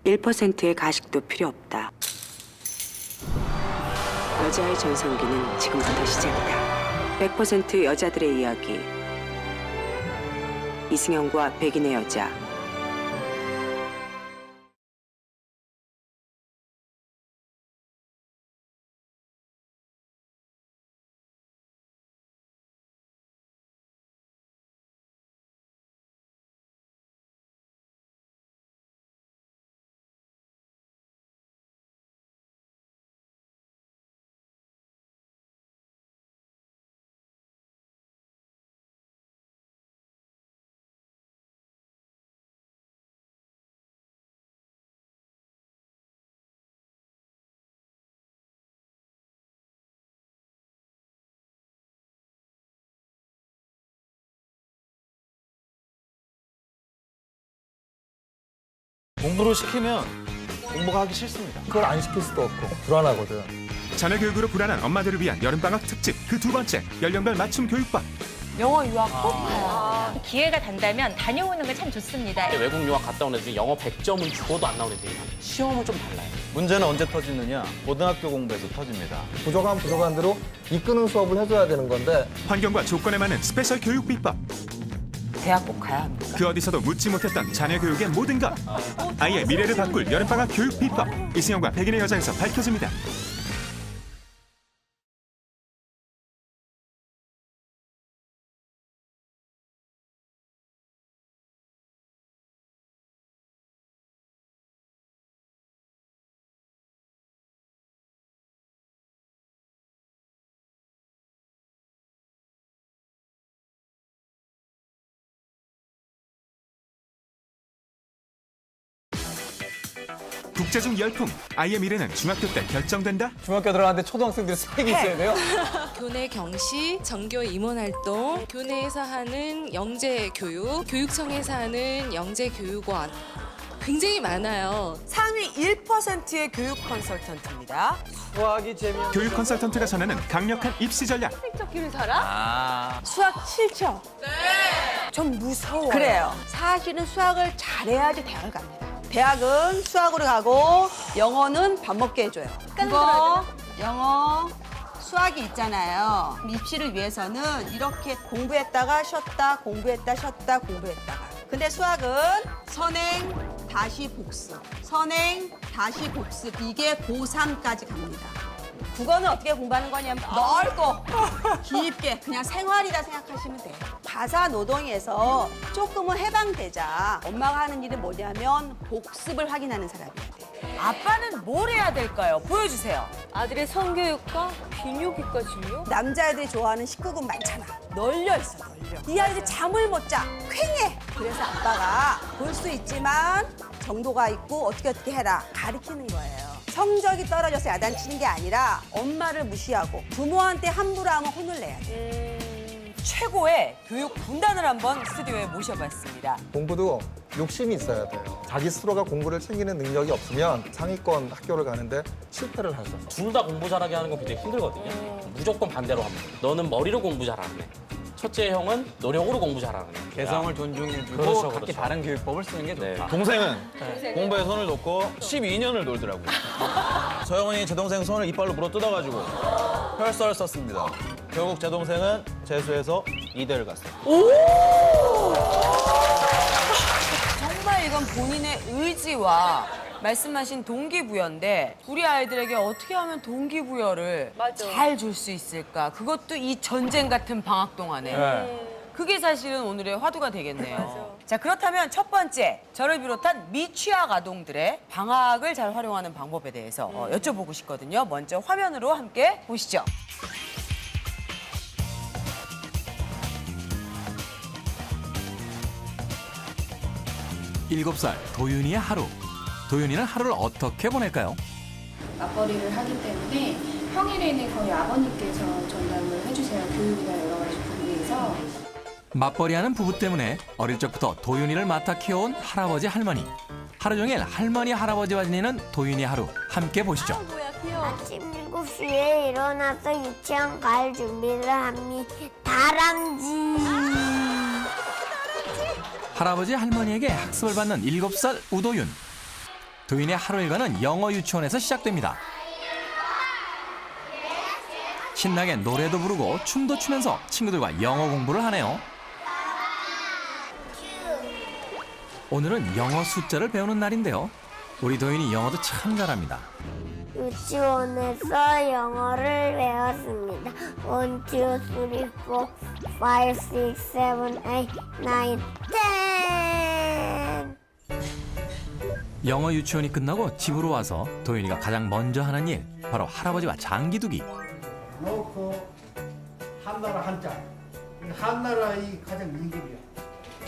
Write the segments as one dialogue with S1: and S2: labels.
S1: 1%의 가식도 필요 없다. 여자의 전성기는 지금부터 시작이다. 100% 여자들의 이야기. 이승현과 백인의 여자.
S2: 공부를 시키면 공부가 하기 싫습니다.
S3: 그걸 안 시킬 수도 없고 불안하거든.
S4: 자녀 교육으로 불안한 엄마들을 위한 여름방학 특집 그 두 번째 연령별 맞춤 교육반.
S5: 영어 유학 꼭 가요.
S6: 기회가 된다면 다녀오는 게 참 좋습니다.
S7: 외국 유학 갔다 온 애들이 영어 100점은 죽어도 안 나오는 애들이 많아요. 시험은 좀 달라요.
S2: 문제는 언제 터지느냐? 고등학교 공부에서 터집니다.
S3: 부족한 대로 이끄는 수업을 해줘야 되는 건데
S4: 환경과 조건에 맞는 스페셜 교육 비법.
S5: 대학 꼭 가야 합니다.
S4: 그 어디서도 묻지 못했던 자녀 교육의 모든 것. 아이의 미래를 바꿀 여름방학 교육 비법. 이승현과 백인의 여자에서 밝혀집니다. 국제중 열풍. 아이의 미래는 중학교 때 결정된다.
S3: 중학교 들어가는데 초등학생들이 스펙이 있어야 돼요?
S8: 교내 경시, 정교 임원 활동, 교내에서 하는 영재 교육, 교육청에서 하는 영재 교육원. 굉장히 많아요.
S5: 상위 1%의 교육 컨설턴트입니다.
S3: 수학이 재미없는
S4: 교육 컨설턴트가 전하는 강력한 입시 전략.
S9: 수학 싫죠? 네. 전 무서워요.
S5: 그래요.
S9: 사실은 수학을 잘해야지 대학을 갑니다. 대학은 수학으로 가고 영어는 밥 먹게 해줘요. 국어, 영어, 수학이 있잖아요. 입시를 위해서는 이렇게 공부했다가 쉬었다, 공부했다, 쉬었다, 공부했다가. 근데 수학은 선행, 다시 복습, 선행, 다시 복습. 이게 고3까지 갑니다. 국어는 어떻게 공부하는 거냐면 넓고 깊게 그냥 생활이다 생각하시면 돼요. 가사 노동에서 조금은 해방되자. 엄마가 하는 일은 뭐냐면 복습을 확인하는 사람이야 돼.
S5: 아빠는 뭘 해야 될까요? 보여주세요.
S9: 아들의 성교육과 비뇨기과 진료? 남자애들이 좋아하는 19금 많잖아. 널려 있어, 널려. 이 아이들 잠을 못 자. 퀭해. 그래서 아빠가 볼 수 있지만 정도가 있고 어떻게 해라. 가르치는 거예요. 성적이 떨어져서 야단치는 게 아니라 엄마를 무시하고 부모한테 함부로 하면 혼을 내야 돼.
S5: 최고의 교육 군단을 한번 스튜디오에 모셔봤습니다.
S3: 공부도 욕심이 있어야 돼요. 자기 스스로가 공부를 챙기는 능력이 없으면 상위권 학교를 가는데 실패를 하죠.
S7: 둘 다 공부 잘하게 하는 건 굉장히 힘들거든요. 무조건 반대로 합니다. 너는 머리로 공부 잘하는 애. 첫째 형은 노력으로 공부 잘하는 애.
S2: 개성을 존중해주고
S7: 그렇죠,
S2: 각기
S7: 그렇죠.
S2: 다른 교육법을 쓰는 게 좋다.
S7: 네.
S2: 동생은 공부에 손을 놓고 12년을 놀더라고요. 저 형이 제 동생 손을 이빨로 물어 뜯어가지고 혈서를 썼습니다. 결국 제 동생은 재수해서 이대를 갔어요.
S5: 정말 이건 본인의 의지와 말씀하신 동기부여인데 우리 아이들에게 어떻게 하면 동기부여를 잘 줄 수 있을까? 그것도 이 전쟁 같은 방학 동안에. 그게 사실은 오늘의 화두가 되겠네요. 자, 그렇다면 첫 번째, 저를 비롯한 미취학 아동들의 방학을 잘 활용하는 방법에 대해서 여쭤보고 싶거든요. 먼저 화면으로 함께 보시죠.
S10: 일곱 살 도윤이의 하루. 도윤이는 하루를 어떻게 보낼까요?
S11: 맞벌이를 하기 때문에 평일에는 거의 아버님께서 전담을 해주세요. 교육이나 여러 가지 부분에서.
S10: 맞벌이하는 부부 때문에 어릴 적부터 도윤이를 맡아 키워온 할아버지 할머니. 하루 종일 할머니 할아버지와 지내는 도윤이 하루 함께 보시죠.
S12: 아침 7시에 일어나서 유치원 갈 준비를 합니다. 다람쥐.
S10: 할아버지 할머니에게 학습을 받는 7살 우도윤. 도윤이의 하루 일과는 영어 유치원에서 시작됩니다. 신나게 노래도 부르고 춤도 추면서 친구들과 영어 공부를 하네요. 오늘은 영어 숫자를 배우는 날인데요. 우리 도윤이 영어도 참 잘합니다.
S12: 유치원에서 영어를 배웠습니다. 1, 2, 3, 4, 5, 6, 7, 8, 9, 10.
S10: 영어 유치원이 끝나고 집으로 와서 도윤이가 가장 먼저 하는 일, 바로 할아버지와 장기 두기.
S13: 놓고 한나라 한자. 이 한나라의 가장 임금이야.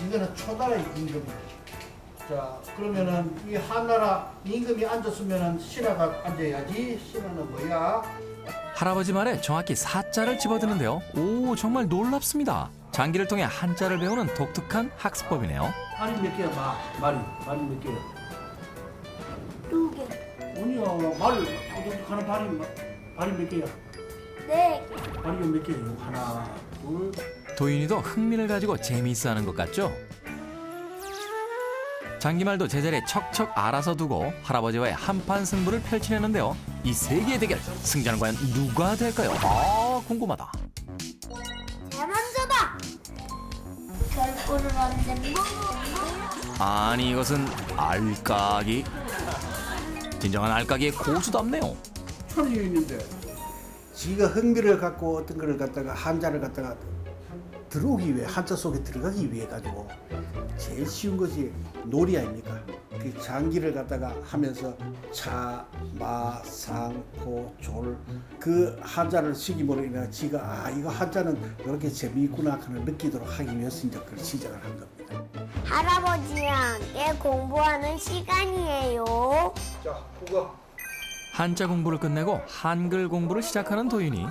S13: 이거는 초나라의 임금이야. 자, 그러면은 이 한나라 임금이 앉았으면은 신하가 앉아야지. 신하는 뭐야?
S10: 할아버지 말에 정확히 사자를 집어드는데요. 오, 정말 놀랍습니다. 장기를 통해 한자를 배우는 독특한 학습법이네요.
S13: 말이 몇 개야, 말이 몇 개야?
S12: 2개.
S13: 아니야, 말 독특하는 발이 몇 개야?
S12: 4개.
S13: 발이 몇 개요? 하나, 둘.
S10: 도윤이도 흥미를 가지고 재미있어하는 것 같죠? 장기말도 제자리에 척척 알아서 두고 할아버지와의 한판 승부를 펼치려는데요. 이 세계의 대결, 승자는 과연 누가 될까요? 아, 궁금하다.
S12: 잘 만져봐. 별꼴을 안 된다.
S10: 아니, 이것은 알까기. 진정한 알까기의 고수답네요.
S13: 천이 있는데 지가 흥미를 갖고 어떤 거를 갖다가 한자를 갖다가 들어오기 위해 한자 속에 들어가기 위해 가지고 제일 쉬운 것이 놀이 아닙니까? 그 장기를 갖다가 하면서 차, 마, 상, 포, 졸 그 한자를 시기모로 인해 지가 이거 한자는 이렇게 재미있구나 하는 느끼도록 하기 위해서 이제 그걸 시작을 한 겁니다.
S12: 할아버지랑 함께 공부하는 시간이에요.
S13: 자, 국어.
S10: 한자 공부를 끝내고 한글 공부를 시작하는 도윤이.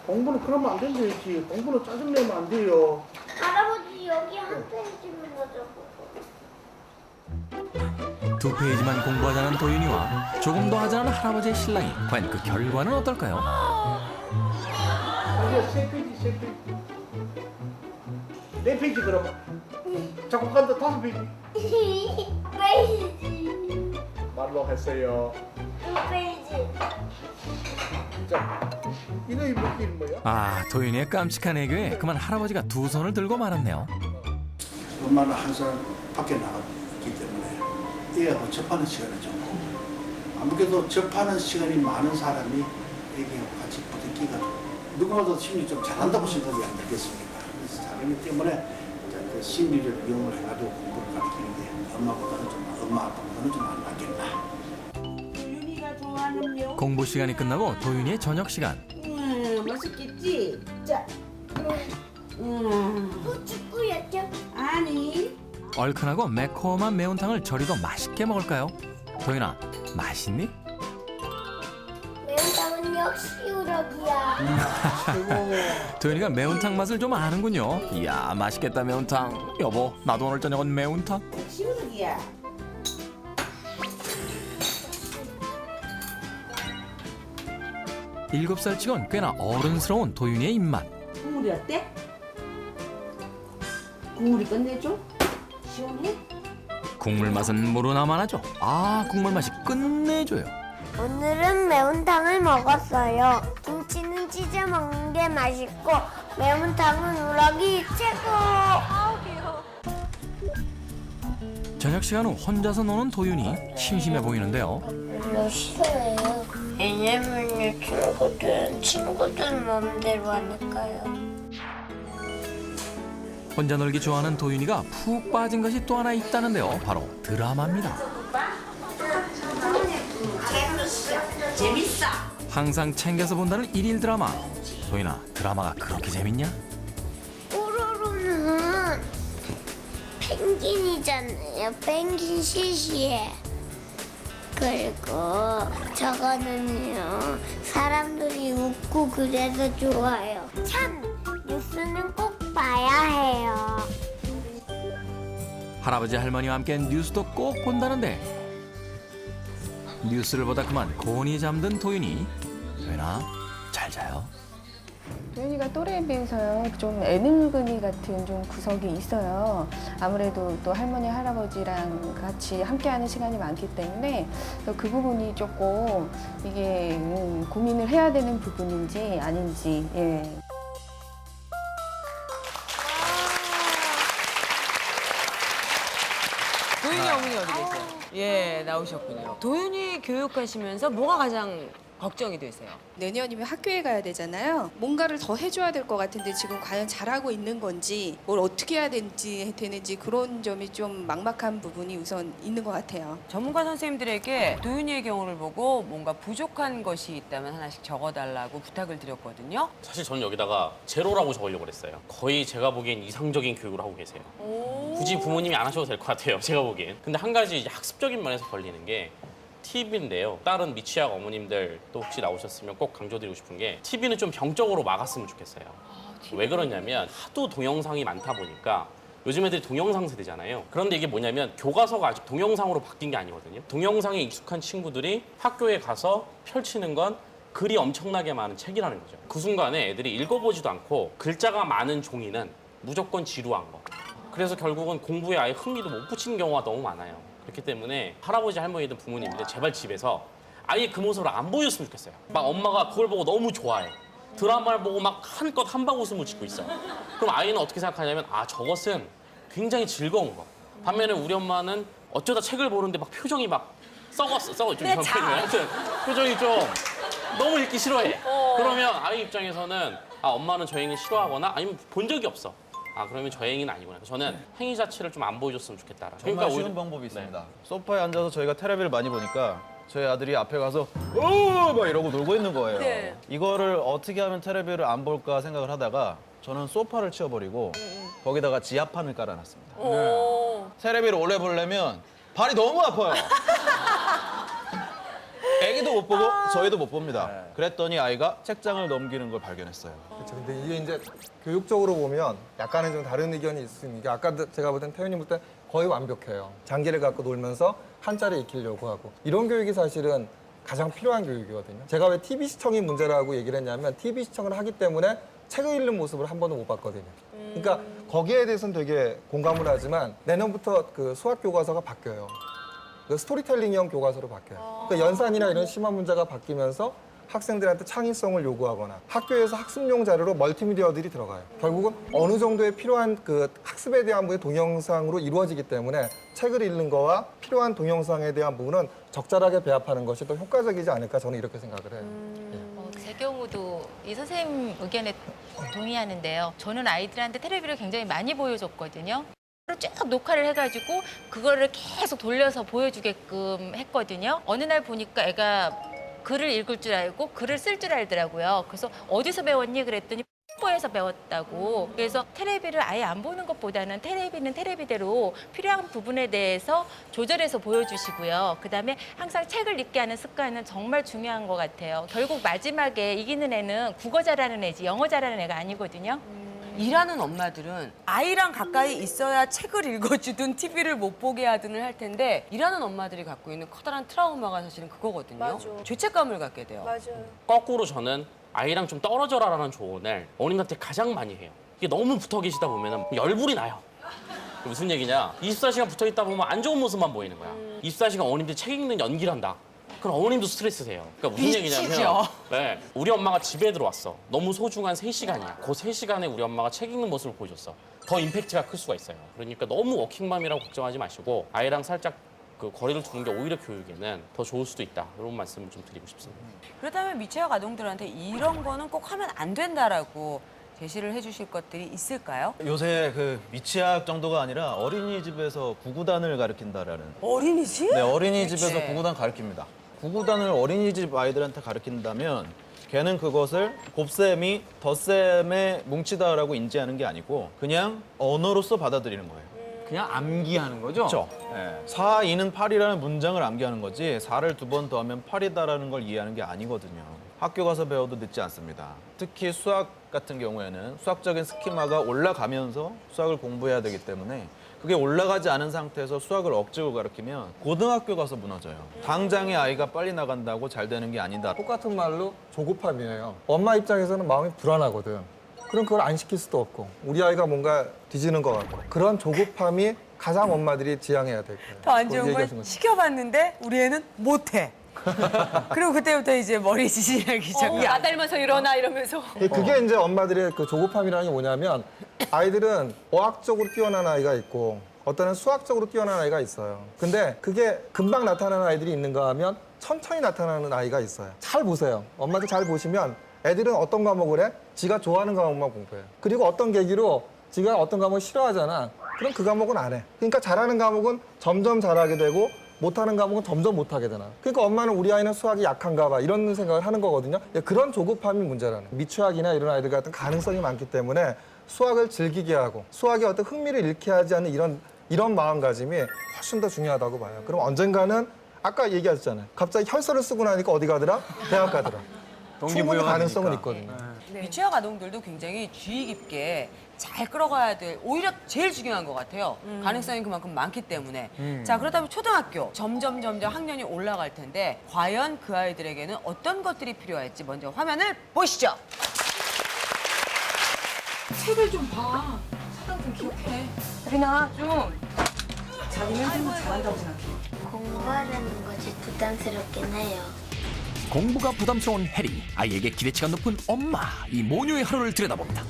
S13: 공부는 그러면 안 된다지. 공부는 짜증내면 안 돼요.
S12: 할아버지 여기 한 페이지만 가져보고.
S10: 2페이지만 공부하자는 도윤이와 조금 더 하자는 할아버지의 신랑이 과연 그 결과는 어떨까요?
S13: 세 페이지. 4페이지 그러면. 자꾸 간다 5페이지.
S12: 페이지.
S13: 말로 했어요.
S12: 2페이지.
S13: 자, 이거 입는 뭐야?
S10: 아, 도윤이의 깜찍한 애교에 그만 할아버지가 두 손을 들고 말았네요.
S13: 엄마는 항상 밖에 나갔기 때문에 애하고 접하는 시간이 좋고 아무래도 접하는 시간이 많은 사람이 애기하고 같이 부대끼가 누구보다 심리 좀 잘한다고 생각이 안 들겠습니까? 그래서 잘하기 때문에 그 심리를 이용을 해가지고 공부를 가르치는 게 엄마 아빠보다는 좀 안 낫겠나.
S10: 공부 시간이 끝나고 도윤이의 저녁 시간.
S9: 맛있겠지? 자.
S12: 후추구였죠?
S9: 아니.
S10: 얼큰하고 매콤한 매운탕을 저리도 맛있게 먹을까요? 도윤아, 맛있니?
S12: 매운탕은 역시 우럭이야.
S10: 도윤이가 매운탕 맛을 좀 아는군요. 이야, 맛있겠다 매운탕. 여보, 나도 오늘 저녁은 매운탕.
S9: 역시 우럭이야.
S10: 7살 치곤 꽤나 어른스러운 도윤이의 입맛.
S9: 국물이 어때? 국물이 끝내줘? 시원해?
S10: 국물 맛은 무르나만 하죠. 아, 국물 맛이 끝내줘요.
S12: 오늘은 매운탕을 먹었어요. 김치는 찢어 먹는 게 맛있고 매운탕은 우럭이 최고.
S10: 저녁 시간 후 혼자서 노는 도윤이 심심해 보이는데요.
S12: 별로 싫어요. 왜냐면 친구들 마음대로 하니까요.
S10: 혼자 놀기 좋아하는 도윤이가 푹 빠진 것이 또 하나 있다는데요. 바로 드라마입니다.
S9: 재밌어.
S10: 항상 챙겨서 본다는 일일 드라마. 도윤아, 드라마가 그렇게 재밌냐?
S12: 뽀로로는 펭귄이잖아요. 펭귄 시시해. 그리고 저거는요, 사람들이 웃고 그래서 좋아요. 참, 뉴스는 꼭 봐야 해요.
S10: 할아버지 할머니와 함께 뉴스도 꼭 본다는데 뉴스를 보다 그만 곤히 잠든 도윤이. 도윤아, 잘 자요.
S11: 도윤이가 또래에 비해서요 좀 애늙은이 같은 좀 구석이 있어요. 아무래도 또 할머니 할아버지랑 같이 함께하는 시간이 많기 때문에 그 부분이 조금 이게 고민을 해야 되는 부분인지 아닌지. 예.
S5: 도윤이 어머니 어디 계세요? 예, 나오셨군요. 도윤이 교육하시면서 뭐가 가장 걱정이 되세요?
S8: 내년이면 학교에 가야 되잖아요. 뭔가를 더 해줘야 될 것 같은데 지금 과연 잘하고 있는 건지 뭘 어떻게 해야 되는지 그런 점이 좀 막막한 부분이 우선 있는 것 같아요.
S5: 전문가 선생님들에게 도윤이의 경우를 보고 뭔가 부족한 것이 있다면 하나씩 적어달라고 부탁을 드렸거든요.
S7: 사실 저는 여기다가 제로라고 적으려고 그랬어요. 거의 제가 보기엔 이상적인 교육을 하고 계세요. 굳이 부모님이 안 하셔도 될 것 같아요, 제가 보기엔. 근데 한 가지 이제 학습적인 면에서 걸리는 게 TV인데요. 다른 미취학 어머님들 또 혹시 나오셨으면 꼭 강조드리고 싶은 게 TV는 좀 병적으로 막았으면 좋겠어요. 왜 그러냐면 하도 동영상이 많다 보니까 요즘 애들이 동영상 세대잖아요. 그런데 이게 뭐냐면 교과서가 아직 동영상으로 바뀐 게 아니거든요. 동영상에 익숙한 친구들이 학교에 가서 펼치는 건 글이 엄청나게 많은 책이라는 거죠. 그 순간에 애들이 읽어보지도 않고 글자가 많은 종이는 무조건 지루한 거. 그래서 결국은 공부에 아예 흥미도 못 붙이는 경우가 너무 많아요. 그렇기 때문에 할아버지, 할머니든 부모님들 제발 집에서 아예 그 모습을 안 보여줬으면 좋겠어요. 막 엄마가 그걸 보고 너무 좋아해. 드라마를 보고 막 한껏 한방 웃음을 짓고 있어요. 그럼 아이는 어떻게 생각하냐면 아 저것은 굉장히 즐거운 거. 반면에 우리 엄마는 어쩌다 책을 보는데 막 표정이 막 썩었어. 좀 이런 표정이. 하여튼 표정이 좀 너무 읽기 싫어해. 그러면 아이 입장에서는 아 엄마는 저 행위 싫어하거나 아니면 본 적이 없어. 아 그러면 저 행위는 아니구나. 저는 행위 자체를 좀 안 보여줬으면 좋겠다.
S2: 정말 쉬운 방법이 있습니다. 소파에 앉아서 저희가 텔레비를 많이 보니까 저희 아들이 앞에 가서 막 이러고 놀고 있는 거예요.
S5: 네.
S2: 이거를 어떻게 하면 텔레비를 안 볼까 생각을 하다가 저는 소파를 치워버리고 거기다가 지하판을 깔아놨습니다. 텔레비를 오래 보려면 발이 너무 아파요. 애기도 못 보고 저희도 못 봅니다. 그랬더니 아이가 책장을 넘기는 걸 발견했어요.
S3: 그렇죠. 근데 이게 이제 교육적으로 보면 약간은 좀 다른 의견이 있습니다. 이게 아까 제가 볼 땐 태윤이 볼 때 거의 완벽해요. 장기를 갖고 놀면서 한자를 익히려고 하고 이런 교육이 사실은 가장 필요한 교육이거든요. 제가 왜 TV 시청이 문제라고 얘기를 했냐면 TV 시청을 하기 때문에 책을 읽는 모습을 한 번도 못 봤거든요. 그러니까 거기에 대해서는 되게 공감을 하지만 내년부터 그 수학 교과서가 바뀌어요. 그 스토리텔링형 교과서로 바뀌어요. 그러니까 연산이나 이런 심화 문제가 바뀌면서 학생들한테 창의성을 요구하거나 학교에서 학습용 자료로 멀티미디어들이 들어가요. 결국은 어느 정도의 필요한 그 학습에 대한 부분이 동영상으로 이루어지기 때문에 책을 읽는 거와 필요한 동영상에 대한 부분은 적절하게 배합하는 것이 더 효과적이지 않을까 저는 이렇게 생각을 해요.
S6: 제 경우도 이 선생님 의견에 동의하는데요. 저는 아이들한테 텔레비를 굉장히 많이 보여줬거든요. 쭉 녹화를 해가지고 그거를 계속 돌려서 보여주게끔 했거든요. 어느 날 보니까 애가 글을 읽을 줄 알고 글을 쓸 줄 알더라고요. 그래서 어디서 배웠니? 그랬더니 뽀에서 배웠다고. 그래서 텔레비를 아예 안 보는 것보다는 텔레비는 텔레비대로 필요한 부분에 대해서 조절해서 보여주시고요. 그다음에 항상 책을 읽게 하는 습관은 정말 중요한 것 같아요. 결국 마지막에 이기는 애는 국어 잘하는 애지 영어 잘하는 애가 아니거든요.
S5: 일하는 엄마들은 아이랑 가까이 있어야 책을 읽어주든 TV를 못 보게 하든을 할 텐데 일하는 엄마들이 갖고 있는 커다란 트라우마가 사실은 그거거든요.
S9: 맞아.
S5: 죄책감을 갖게 돼요.
S9: 맞아요.
S7: 거꾸로 저는 아이랑 좀 떨어져라라는 조언을 어머님한테 가장 많이 해요. 이게 너무 붙어 계시다 보면 열불이 나요. 무슨 얘기냐? 24시간 붙어 있다 보면 안 좋은 모습만 보이는 거야. 24시간 어머님들이 책 읽는 연기를 한다. 그럼 어머님도 스트레스세요. 그러니까 무슨 얘기냐면 네, 우리 엄마가 집에 들어왔어. 너무 소중한 3시간이야. 그 3시간에 우리 엄마가 책 읽는 모습을 보여줬어. 더 임팩트가 클 수가 있어요. 그러니까 너무 워킹맘이라고 걱정하지 마시고 아이랑 살짝 그 거리를 두는 게 오히려 교육에는 더 좋을 수도 있다. 이런 말씀을 좀 드리고 싶습니다.
S5: 그렇다면 미취학 아동들한테 이런 거는 꼭 하면 안 된다라고 제시를 해주실 것들이 있을까요?
S2: 요새 그 미취학 정도가 아니라 어린이집에서 구구단을 가르친다라는.
S5: 어린이집?
S2: 네, 어린이집에서
S5: 그치.
S2: 구구단 가르칩니다. 구구단을 어린이집 아이들한테 가르친다면 걔는 그것을 곱셈이 덧셈에 뭉치다라고 인지하는 게 아니고 그냥 언어로서 받아들이는 거예요.
S14: 그냥 암기하는 거죠?
S2: 그렇죠. 4, 2는 8이라는 문장을 암기하는 거지 4를 2번 더하면 8이다라는 걸 이해하는 게 아니거든요. 학교 가서 배워도 늦지 않습니다. 특히 수학 같은 경우에는 수학적인 스키마가 올라가면서 수학을 공부해야 되기 때문에 그게 올라가지 않은 상태에서 수학을 억지로 가르치면 고등학교 가서 무너져요. 당장에 아이가 빨리 나간다고 잘 되는 게 아니다.
S3: 똑같은 말로 조급함이에요. 엄마 입장에서는 마음이 불안하거든. 그럼 그걸 안 시킬 수도 없고 우리 아이가 뭔가 뒤지는 것 같고 그런 조급함이 가장 엄마들이 지향해야 될 거예요.
S5: 더 안 좋은 건 시켜봤는데 우리 애는 못해. 그리고 그때부터 이제 머리 지지하기 시작해.
S15: 나 닮아서 일어나 이러면서.
S3: 그게 이제 엄마들의 그 조급함이라는 게 뭐냐면 아이들은 어학적으로 뛰어난 아이가 있고 어떤 수학적으로 뛰어난 아이가 있어요. 근데 그게 금방 나타나는 아이들이 있는가 하면 천천히 나타나는 아이가 있어요. 잘 보세요. 엄마들 잘 보시면 애들은 어떤 과목을 해? 지가 좋아하는 과목만 공부해요. 그리고 어떤 계기로 지가 어떤 과목을 싫어하잖아. 그럼 그 과목은 안 해. 그러니까 잘하는 과목은 점점 잘하게 되고 못하는 과목은 점점 못하게 되나. 그러니까 엄마는 우리 아이는 수학이 약한가 봐 이런 생각을 하는 거거든요. 그런 조급함이 문제라는 거예요. 미취학이나 이런 아이들 같은 가능성이 많기 때문에 수학을 즐기게 하고 수학에 어떤 흥미를 잃게 하지 않는 이런 마음가짐이 훨씬 더 중요하다고 봐요. 그럼 언젠가는 아까 얘기하셨잖아요. 갑자기 혈서를 쓰고 나니까 어디 가더라? 대학 가더라. 충분히 가능성은 있거든요.
S5: 미취학 아동들도 굉장히 주의 깊게 잘 끌어가야 될 오히려 제일 중요한 것 같아요. 가능성이 그만큼 많기 때문에. 자, 그렇다면 초등학교 점점 학년이 올라갈 텐데 과연 그 아이들에게는 어떤 것들이 필요할지 먼저 화면을 보시죠.
S15: 책을 좀 봐. 사랑 좀 기억해. 혜린아 좀. 자기는 공부 잘한다고 생각해.
S12: 공부하는 것이 부담스럽긴 해요.
S10: 공부가 부담스러운 해리, 아이에게 기대치가 높은 엄마, 이 모녀의 하루를 들여다봅니다.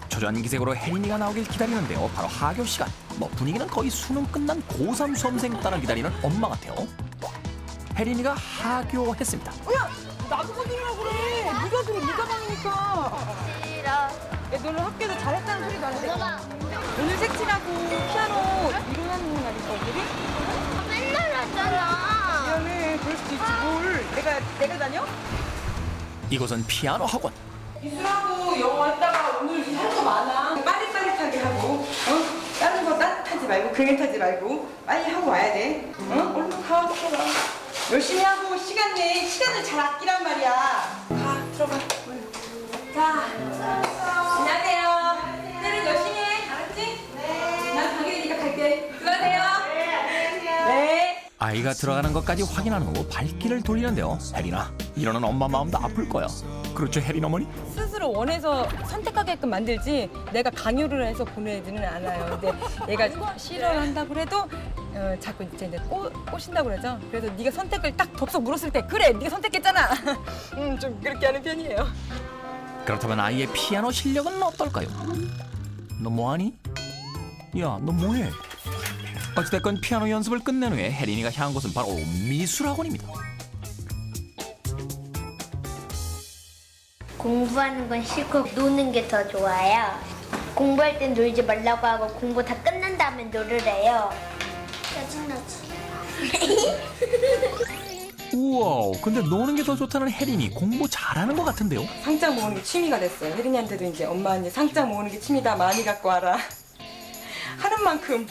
S10: 초조한 기색으로 혜린이가 나오길 기다리는데요. 바로 하교 시간. 분위기는 거의 수능 끝난 고3 수험생 딸을 기다리는 엄마 같아요. 혜린이가 하교했습니다.
S15: 야, 나도 서두르라고 그래. 네가 들어, 네가 방이니까.
S12: 싫어.
S15: 야, 너는 학교에서 잘했다는 소리도 안 돼. 오늘 색칠하고 피아노 이론하는 날이니까 오늘이?
S12: 맨날 하잖아.
S15: 미안해, 그럴 수도 있지. 뭘. 내가 다녀?
S10: 이곳은 피아노 학원.
S15: 미술하고 영어 했다가 오늘 할 거 많아. 빠릿빠릿하게 하고, 다른 거 따뜻하지 말고, 그릇하지 말고, 빨리 하고 와야 돼. 얼른 가, 들어가. 열심히 하고, 시간 내에 시간을 잘 아끼란 말이야. 가, 들어가. 자, 안녕하세요. 내일 열심히 해, 알았지? 네. 난 가게 되니까 갈게. 들어가세요. 네.
S10: 아이가 들어가는 것까지 확인한 후 발길을 돌리는데요. 혜린아, 이러는 엄마 마음도 아플 거야. 그렇죠, 혜린 어머니?
S15: 스스로 원해서 선택하게끔 만들지 내가 강요를 해서 보내지는 않아요. 근데 얘가 싫어를 한다고 해도 자꾸 이제 꼬신다고 그러죠. 그래서 네가 선택을 딱 덥석 물었을 때 그래, 네가 선택했잖아. 좀 그렇게 하는 편이에요.
S10: 그렇다면 아이의 피아노 실력은 어떨까요? 너 뭐하니? 야, 너 뭐해? 어찌됐건 피아노 연습을 끝낸 후에 혜린이가 향한 곳은 바로 미술학원입니다.
S12: 공부하는 건 싫고 노는 게 더 좋아요. 공부할 땐 놀지 말라고 하고 공부 다 끝난 다음에 놀으래요. 짜증나지?
S10: 우와, 근데 노는 게 더 좋다는 혜린이 공부 잘하는 것 같은데요?
S15: 상장 모으는 게 취미가 됐어요. 혜린이한테도 이제 엄마 이제 상장 모으는 게 취미다. 많이 갖고 와라. 하는 만큼.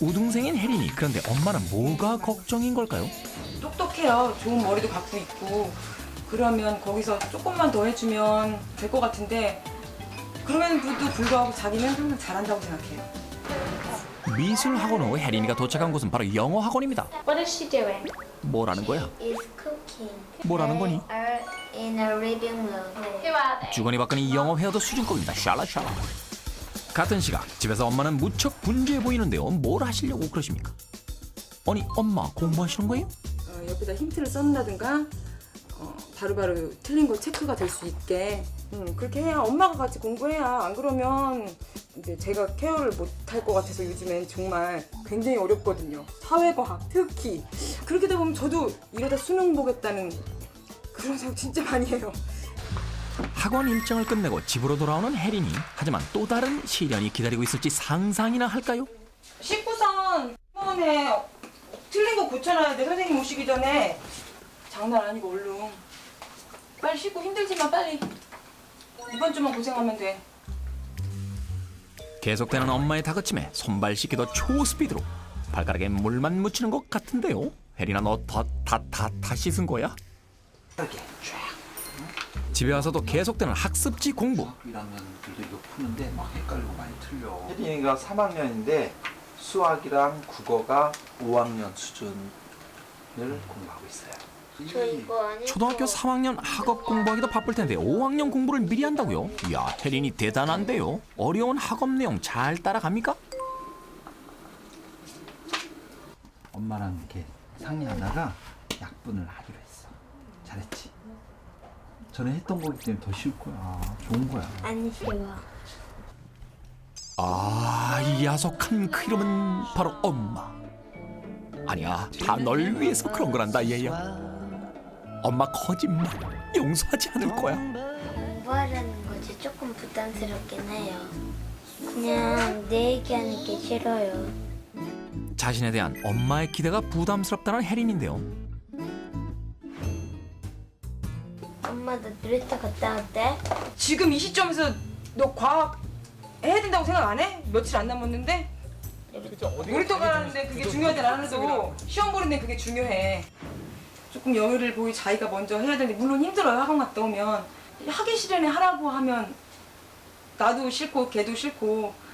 S10: 우등생인 혜린이, 그런데 엄마는 뭐가 걱정인 걸까요?
S15: 똑똑해요. 좋은 머리도 갖고 있고. 그러면 거기서 조금만 더 해주면 될 것 같은데 그럼에도 불구하고 자기는 항상 잘한다고 생각해요.
S10: 미술학원 후 혜린이가 도착한 곳은 바로 영어학원입니다.
S12: What is she doing?
S10: 뭐라는 거야?
S12: Is cooking.
S10: 뭐라는 거니?
S12: Are in a reading room.
S10: 주거니 받거니 영어 회화도 수준급입니다. 샬라샬라. 같은 시각 집에서 엄마는 무척 분주해 보이는데요. 뭘 하시려고 그러십니까? 아니, 엄마 공부하시는 거예요?
S15: 옆에다 힌트를 썼다든가 바로바로 틀린 거 체크가 될 수 있게 그렇게 해야 엄마가 같이 공부해야. 안 그러면 이제 제가 케어를 못 할 것 같아서 요즘엔 정말 굉장히 어렵거든요. 사회과학 특히 그렇게 되다 보면 저도 이러다 수능 보겠다는 그런 생각 진짜 많이 해요.
S10: 학원 일정을 끝내고 집으로 돌아오는 혜린이. 하지만 또 다른 시련이 기다리고 있을지 상상이나 할까요?
S15: 19선 번에 틀린 거 고쳐놔야 돼. 선생님 오시기 전에. 장난 아니고 얼른 빨리 씻고. 힘들지만 빨리 이번 주만 고생하면 돼.
S10: 계속되는 엄마의 다그침에 손발 씻기도 초스피드로. 발가락에 물만 묻히는 것 같은데요. 혜린아, 너 다 씻은 거야?
S15: 이렇게
S10: 집에 와서도 계속되는 학습지 공부.
S16: 1학년들도 이거 푸는데 막 헷갈리고 많이 틀려. 혜린이가 3학년인데 수학이랑 국어가 5학년 수준을 공부하고 있어요.
S12: 저 이거 안
S10: 초등학교 3학년 학업 공부하기도 바쁠 텐데 5학년 공부를 미리 한다고요? 이야, 혜린이 대단한데요. 어려운 학업 내용 잘 따라갑니까?
S16: 엄마랑 이렇게 상의하다가 약분을 하기로 했어. 잘했지? 전에 했던 거기 때문에 더 쉬울 거야. 좋은 거야.
S12: 안 쉬워.
S10: 아, 이 야속한 그 이름은 바로 엄마. 아니야, 다 널 위해서 그런 거란다, 얘야. 엄마 거짓말 용서하지 않을 거야.
S12: 공부하라는 거지 조금 부담스럽긴 해요. 그냥 내 얘기하는 게 싫어요.
S10: 자신에 대한 엄마의 기대가 부담스럽다는 혜린인데요.
S12: 엄마 나 놀이터 갔다 왔대?
S15: 지금 이 시점에서 너 과학 해야 된다고 생각 안 해? 며칠 안 남았는데? 놀이터 가는데 그게 중요하지 않아도 시험 보는 데 그게 중요해. 조금 여유를 보이 자기가 먼저 해야 되는데 물론 힘들어요. 학원 갔다 오면 하기 싫으네 하라고 하면 나도 싫고 걔도 싫고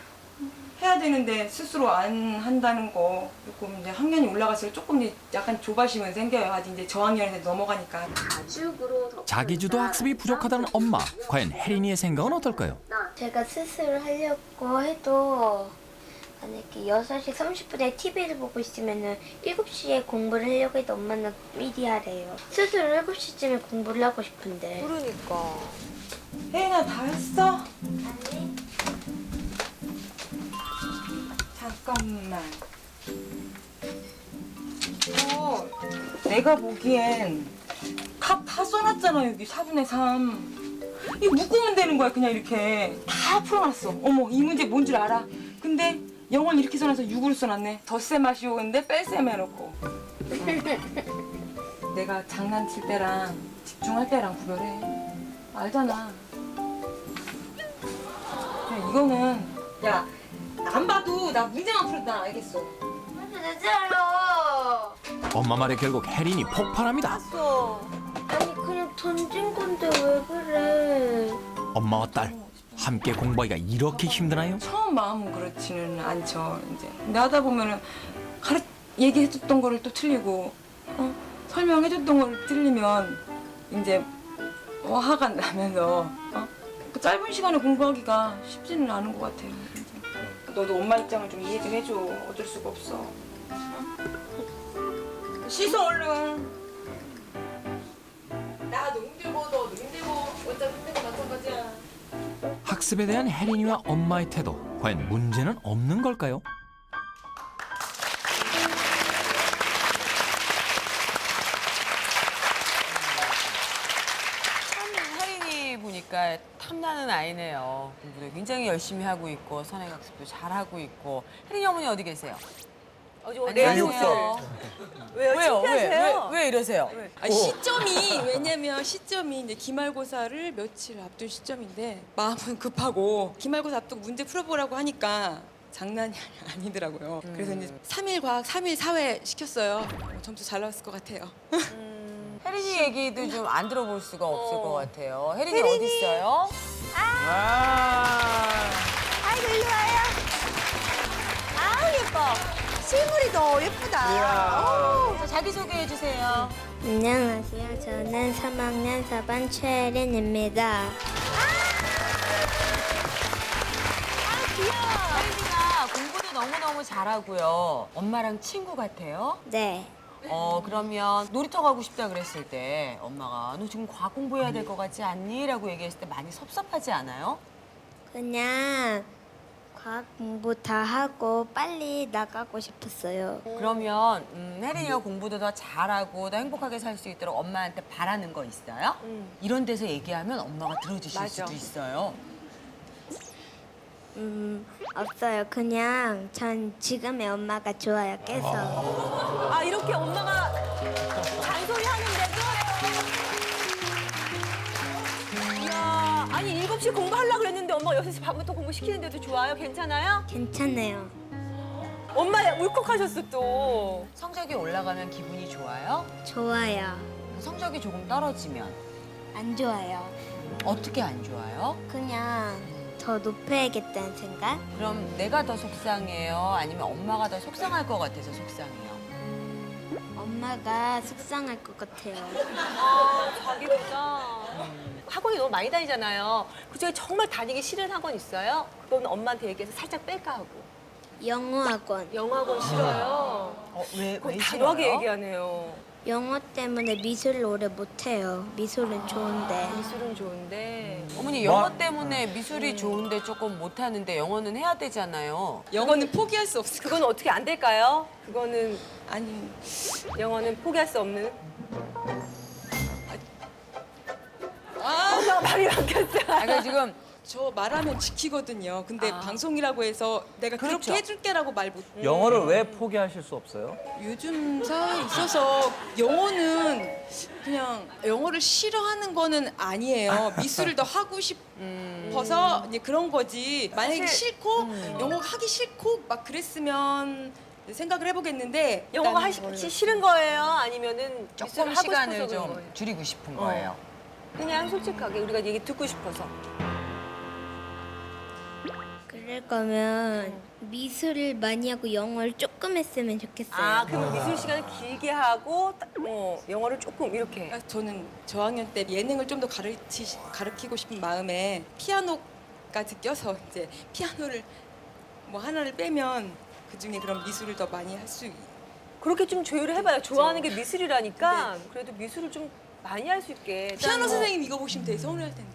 S15: 해야 되는데 스스로 안 한다는 거 조금 이제 학년이 올라갈수록 조금 이제 약간 조바심은 생겨요. 아직 이제 저학년에 넘어가니까. 가죽으로
S10: 자기주도 학습이 부족하다는 엄마. 과연 혜린이의 생각은 어떨까요?
S12: 제가 스스로 하려고 해도 만약에 6시 30분에 TV를 보고 있으면은 7시에 공부를 하려고 해도 엄마는 미리 하래요. 스스로 7시쯤에 공부를 하고 싶은데.
S15: 그러니까. 혜인아 다 했어?
S12: 아니.
S15: 잠깐만. 내가 보기엔 다 써놨잖아. 여기 4분의 3. 이거 묶으면 되는 거야. 그냥 이렇게 다 풀어놨어. 어머 이 문제 뭔 줄 알아? 근데 영어를 이렇게 써놔서 6을 써놨네. 덧셈 마시오 근데 뺄셈 해놓고. 내가 장난칠 때랑 집중할 때랑 구별해. 알잖아. 그냥 이거는 야 안 봐도 나 문제만 풀어도 난 알겠어.
S12: 늦어요.
S10: 엄마 말에 결국 혜린이 폭발합니다.
S12: 아니 그냥 던진 건데 왜 그래?
S10: 엄마와 딸 함께 공부하기가 이렇게 힘드나요?
S15: 처음 마음은 그렇지는 않죠. 이제 근데 하다 보면은 얘기해줬던 거를 또 틀리고 설명해줬던 거를 틀리면 이제 화가 나면서 그 짧은 시간에 공부하기가 쉽지는 않은 것 같아요. 이제. 너도 엄마 입장을 좀 이해 좀 해줘. 어쩔 수가 없어. 씻어 얼른. 나도 힘들고 너도 힘들고 어차피 힘든 거 마찬가지야.
S10: 학습에 대한 혜린이와 엄마의 태도. 과연 문제는 없는 걸까요?
S5: 혜린이 보니까 탐나는 아이네요. 공부도 굉장히 열심히 하고 있고 선행학습도 잘하고 있고. 혜린이 어머니 어디 계세요? 안녕하세요.
S15: 왜요?
S5: 왜 이러세요?
S15: 아니, 시점이 이제 기말고사를 며칠 앞둔 시점인데 마음은 급하고 기말고사 앞두고 문제 풀어보라고 하니까 장난이 아니더라고요. 그래서 이제 3일 과학, 3일 사회 시켰어요. 점수 잘 나왔을 것 같아요.
S5: 혜린이 얘기도 좀 안 들어볼 수가 없을 것 같아요. 혜린이 어디 있어요?
S9: 아이고 일로 와요. 아우 예뻐. 실물이 더 예쁘다.
S5: 자, 자기소개해 주세요.
S12: 안녕하세요. 저는 3학년 4반 최혜린입니다.
S5: 혜린이가 공부도 너무너무 잘하고요. 엄마랑 친구 같아요?
S12: 네.
S5: 그러면 놀이터 가고 싶다 그랬을 때 엄마가 너 지금 과학 공부해야 될 것 같지 않니? 라고 얘기했을 때 많이 섭섭하지 않아요?
S12: 그냥 과학 공부 다 하고 빨리 나가고 싶었어요.
S5: 그러면 혜린이가 공부도 더 잘하고 더 행복하게 살 수 있도록 엄마한테 바라는 거 있어요? 이런 데서 얘기하면 엄마가 들어주실 수도 있어요.
S12: 없어요. 그냥 전 지금의 엄마가 좋아요. 깨서.
S9: 아 이렇게 엄마가 잔소리 하는데도. 이야, 아니 7시 공부하려고 그랬는데 엄마가 6시 반부터 공부시키는데도 좋아요? 괜찮아요?
S12: 괜찮아요.
S9: 엄마 울컥하셨어 또.
S5: 성적이 올라가면 기분이 좋아요?
S12: 좋아요.
S5: 성적이 조금 떨어지면?
S12: 안 좋아요.
S5: 어떻게 안 좋아요?
S12: 그냥 더 높여야겠다는 생각?
S5: 그럼 내가 더 속상해요? 아니면 엄마가 더 속상할 것 같아서 속상해요?
S12: 엄마가 속상할 것 같아요.
S17: 자기보다 학원이 너무 많이 다니잖아요. 그중에 정말 다니기 싫은 학원 있어요? 그건 엄마한테 얘기해서 살짝 뺄까 하고.
S12: 영어 학원.
S17: 영어 학원 싫어요.
S5: 왜
S17: 그건 단호하게
S5: 싫어요?
S17: 얘기하네요.
S12: 영어 때문에 미술을 오래 못해요. 미술은 좋은데.
S17: 미술은 좋은데.
S5: 어머니 영어 때문에 미술이 좋은데 조금 못하는데 영어는 해야 되잖아요.
S15: 영어는 포기할 수 없을
S17: 그건 어떻게 안 될까요? 그거는
S15: 아니
S17: 영어는 포기할 수 없는.
S15: 아,
S17: 말이 바뀌었어.
S5: 그러니까 지금
S15: 저 말하면 지키거든요. 근데 방송이라고 해서 내가
S5: 그렇죠.
S15: 그렇게 해줄게라고 말 못.
S14: 영어를 왜 포기하실 수 없어요?
S15: 요즘 사회에 있어서 영어는 그냥 영어를 싫어하는 거는 아니에요. 미술을 더 하고 싶어서 이제 그런 거지. 만약에
S17: 사실,
S15: 싫고 영어 하기 싫고 막 그랬으면 생각을 해보겠는데
S17: 영어가
S15: 일단은
S17: 하기 싫은 거예요? 아니면은 미술을
S5: 조금
S17: 하고
S5: 시간을
S17: 싶어서 그런
S5: 좀
S17: 거예요?
S5: 줄이고 싶은 거예요.
S17: 그냥 솔직하게 우리가 얘기 듣고 싶어서.
S12: 그럴 거면 미술을 많이 하고 영어를 조금 했으면 좋겠어요.
S17: 아, 그러면 미술 시간을 길게 하고 영어를 조금 이렇게.
S15: 그러니까 저는 저학년 때 예능을 좀 더 가르치고 싶은 마음에 피아노까지 껴서 이제 피아노를 뭐 하나를 빼면 그 중에 그런 미술을 더 많이 할 수.
S17: 그렇게 좀 조율을 해봐요. 좋아하는 게 미술이라니까. 그래도 미술을 좀 많이 할 수 있게.
S15: 피아노 선생님 이거 보시면 되게 서운할 텐데.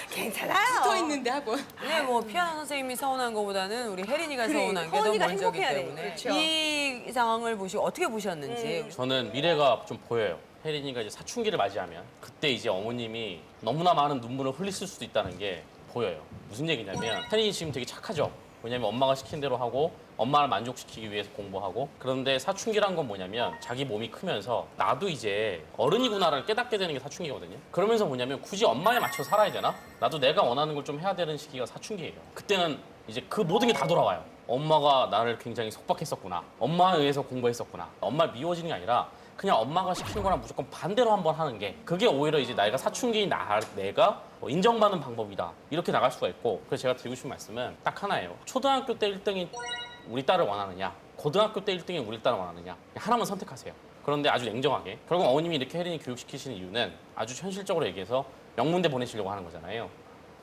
S17: 괜찮아요.
S15: 붙어 있는데 하고.
S5: 근데 뭐 피아노 선생님이 서운한 것보다는 우리 혜린이가
S17: 그래,
S5: 서운한 게 더
S17: 혜린이가
S5: 먼저기
S17: 행복해야 돼.
S5: 때문에
S17: 그렇죠.
S5: 이 상황을 보시고 어떻게 보셨는지.
S7: 저는 미래가 좀 보여요. 혜린이가 이제 사춘기를 맞이하면 그때 이제 어머님이 너무나 많은 눈물을 흘리실 수도 있다는 게 보여요. 무슨 얘기냐면 혜린이 지금 되게 착하죠. 왜냐면 엄마가 시킨 대로 하고 엄마를 만족시키기 위해서 공부하고 그런데 사춘기란 건 뭐냐면 자기 몸이 크면서 나도 이제 어른이구나를 깨닫게 되는 게 사춘기거든요. 그러면서 뭐냐면 굳이 엄마에 맞춰 살아야 되나? 나도 내가 원하는 걸 좀 해야 되는 시기가 사춘기예요. 그때는 이제 그 모든 게 다 돌아와요. 엄마가 나를 굉장히 속박했었구나. 엄마에 의해서 공부했었구나. 엄마를 미워지는 게 아니라 그냥 엄마가 시킨 거랑 무조건 반대로 한번 하는 게 그게 오히려 이제 내가 사춘기인 내가 인정받는 방법이다. 이렇게 나갈 수가 있고 그래서 제가 드리고 싶은 말씀은 딱 하나예요. 초등학교 때 1등이 우리 딸을 원하느냐 고등학교 때 1등이 우리 딸을 원하느냐 하나만 선택하세요. 그런데 아주 냉정하게 결국 어머님이 이렇게 혜린이 교육시키시는 이유는 아주 현실적으로 얘기해서 명문대 보내시려고 하는 거잖아요.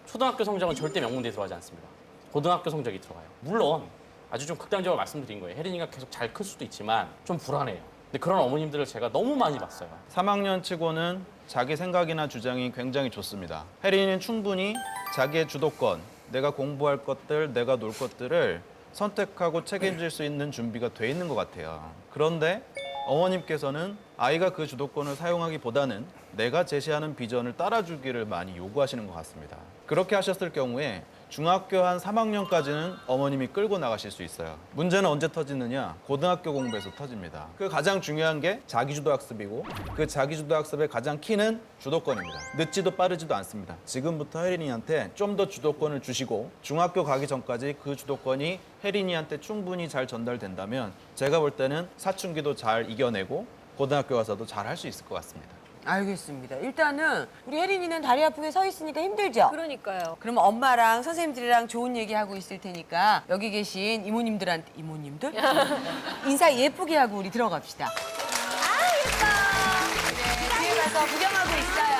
S7: 초등학교 성적은 절대 명문대에 들어가지 않습니다. 고등학교 성적이 들어가요. 물론 아주 좀 극단적으로 말씀드린 거예요. 혜린이가 계속 잘 클 수도 있지만 좀 불안해요. 근데 그런 어머님들을 제가 너무 많이 봤어요.
S2: 3학년 치고는 자기 생각이나 주장이 굉장히 좋습니다. 혜린이는 충분히 자기의 주도권, 내가 공부할 것들, 내가 놀 것들을 선택하고 책임질 수 있는 준비가 돼 있는 것 같아요. 그런데 어머님께서는 아이가 그 주도권을 사용하기보다는 내가 제시하는 비전을 따라주기를 많이 요구하시는 것 같습니다. 그렇게 하셨을 경우에 중학교 한 3학년까지는 어머님이 끌고 나가실 수 있어요. 문제는 언제 터지느냐? 고등학교 공부에서 터집니다. 그 가장 중요한 게 자기주도학습이고 그 자기주도학습의 가장 키는 주도권입니다. 늦지도 빠르지도 않습니다. 지금부터 혜린이한테 좀 더 주도권을 주시고 중학교 가기 전까지 그 주도권이 혜린이한테 충분히 잘 전달된다면 제가 볼 때는 사춘기도 잘 이겨내고 고등학교 가서도 잘 할 수 있을 것 같습니다.
S5: 알겠습니다. 일단은 우리 혜린이는 다리 아프게 서 있으니까 힘들죠?
S17: 그러니까요.
S5: 그러면 엄마랑 선생님들이랑 좋은 얘기하고 있을 테니까 여기 계신 이모님들한테 이모님들? 인사 예쁘게 하고 우리 들어갑시다. 뒤에 가서 구경하고 있어요.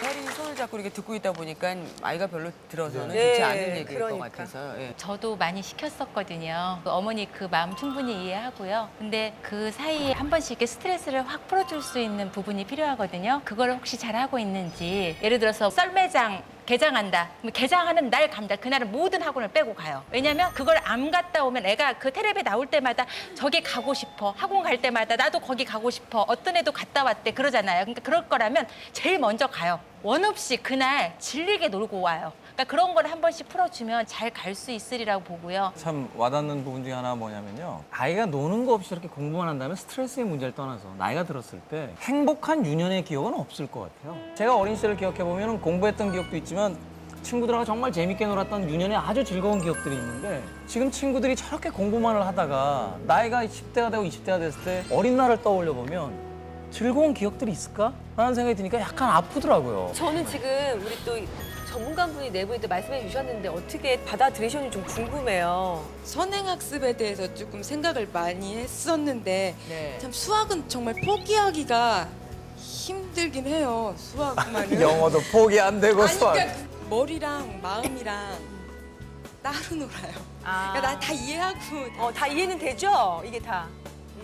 S5: 혜린이 손을 잡고 이렇게 듣고 있다 보니까 아이가 별로 들어서는
S17: 네,
S5: 좋지 않은 얘기일
S17: 그러니까.
S5: 것 같아서. 예.
S6: 저도 많이 시켰었거든요. 어머니 그 마음 충분히 이해하고요. 근데 그 사이에 한 번씩 이렇게 스트레스를 확 풀어줄 수 있는 부분이 필요하거든요. 그걸 혹시 잘하고 있는지. 예를 들어서 썰매장 개장한다. 그럼 개장하는 날 간다. 그날은 모든 학원을 빼고 가요. 왜냐면 그걸 안 갔다 오면 애가 그 텔레비에 나올 때마다 저기 가고 싶어. 학원 갈 때마다 나도 거기 가고 싶어. 어떤 애도 갔다 왔대. 그러잖아요. 그러니까 그럴 거라면 제일 먼저 가요. 원 없이 그날 질리게 놀고 와요. 그러니까 그런 걸 한 번씩 풀어주면 잘 갈 수 있으리라고 보고요.
S14: 참 와닿는 부분 중에 하나 뭐냐면요. 아이가 노는 거 없이 이렇게 공부만 한다면 스트레스의 문제를 떠나서 나이가 들었을 때 행복한 유년의 기억은 없을 것 같아요. 제가 어린 시절을 기억해보면 공부했던 기억도 있지만 친구들하고 정말 재밌게 놀았던 유년의 아주 즐거운 기억들이 있는데 지금 친구들이 저렇게 공부만을 하다가 나이가 10대가 되고 20대가 됐을 때 어린 날을 떠올려 보면 즐거운 기억들이 있을까? 라는 생각이 드니까 약간 아프더라고요.
S17: 저는 지금 우리 또 전문가분이 네 분이 또 말씀해 주셨는데 어떻게 받아들이셨는지 좀 궁금해요.
S15: 선행학습에 대해서 조금 생각을 많이 했었는데
S5: 네.
S15: 참 수학은 정말 포기하기가 힘들긴 해요. 수학만은.
S14: 영어도 포기 안 되고
S15: 아니,
S14: 수학.
S15: 그러니까 머리랑 마음이랑 따로 놀아요. 그러니까 나 다 이해하고.
S17: 다 이해는 되죠? 이게 다.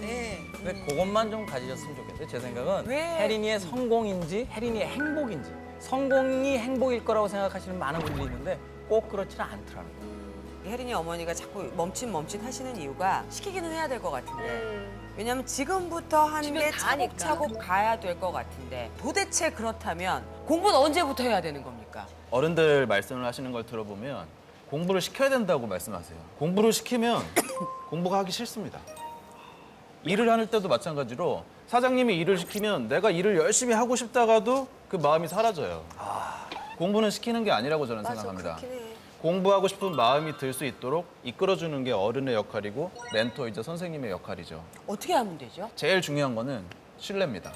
S15: 네.
S14: 근데 그것만 좀 가지셨으면 좋겠어요. 제 생각은
S17: 왜?
S14: 혜린이의 성공인지 혜린이의 행복인지. 성공이 행복일 거라고 생각하시는 많은 분들이 있는데 꼭 그렇지는 않더라고요.
S5: 혜린이 어머니가 자꾸 멈칫 하시는 이유가 시키기는 해야 될 것 같은데 왜냐면 지금부터 하는
S17: 주변
S5: 게
S17: 다 하니까.
S5: 차곡차곡 가야 될 것 같은데 도대체 그렇다면 공부는 언제부터 해야 되는 겁니까?
S2: 어른들 말씀을 하시는 걸 들어보면 공부를 시켜야 된다고 말씀하세요. 공부를 시키면 공부가 하기 싫습니다. 일을 할 때도 마찬가지로 사장님이 일을 시키면 내가 일을 열심히 하고 싶다가도 그 마음이 사라져요. 공부는 시키는 게 아니라고 저는 생각합니다. 공부하고 싶은 마음이 들 수 있도록 이끌어주는 게 어른의 역할이고 멘토이자 선생님의 역할이죠.
S5: 어떻게 하면 되죠?
S2: 제일 중요한 거는 신뢰입니다.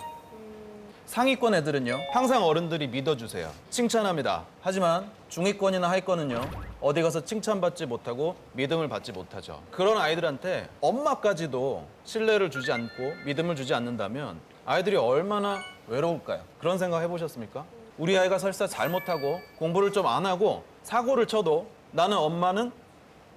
S2: 상위권 애들은요, 항상 어른들이 믿어주세요. 칭찬합니다. 하지만 중위권이나 하위권은요, 어디 가서 칭찬받지 못하고 믿음을 받지 못하죠. 그런 아이들한테 엄마까지도 신뢰를 주지 않고 믿음을 주지 않는다면 아이들이 얼마나 외로울까요? 그런 생각 해보셨습니까? 우리 아이가 설사 잘못하고 공부를 좀 안 하고 사고를 쳐도 나는 엄마는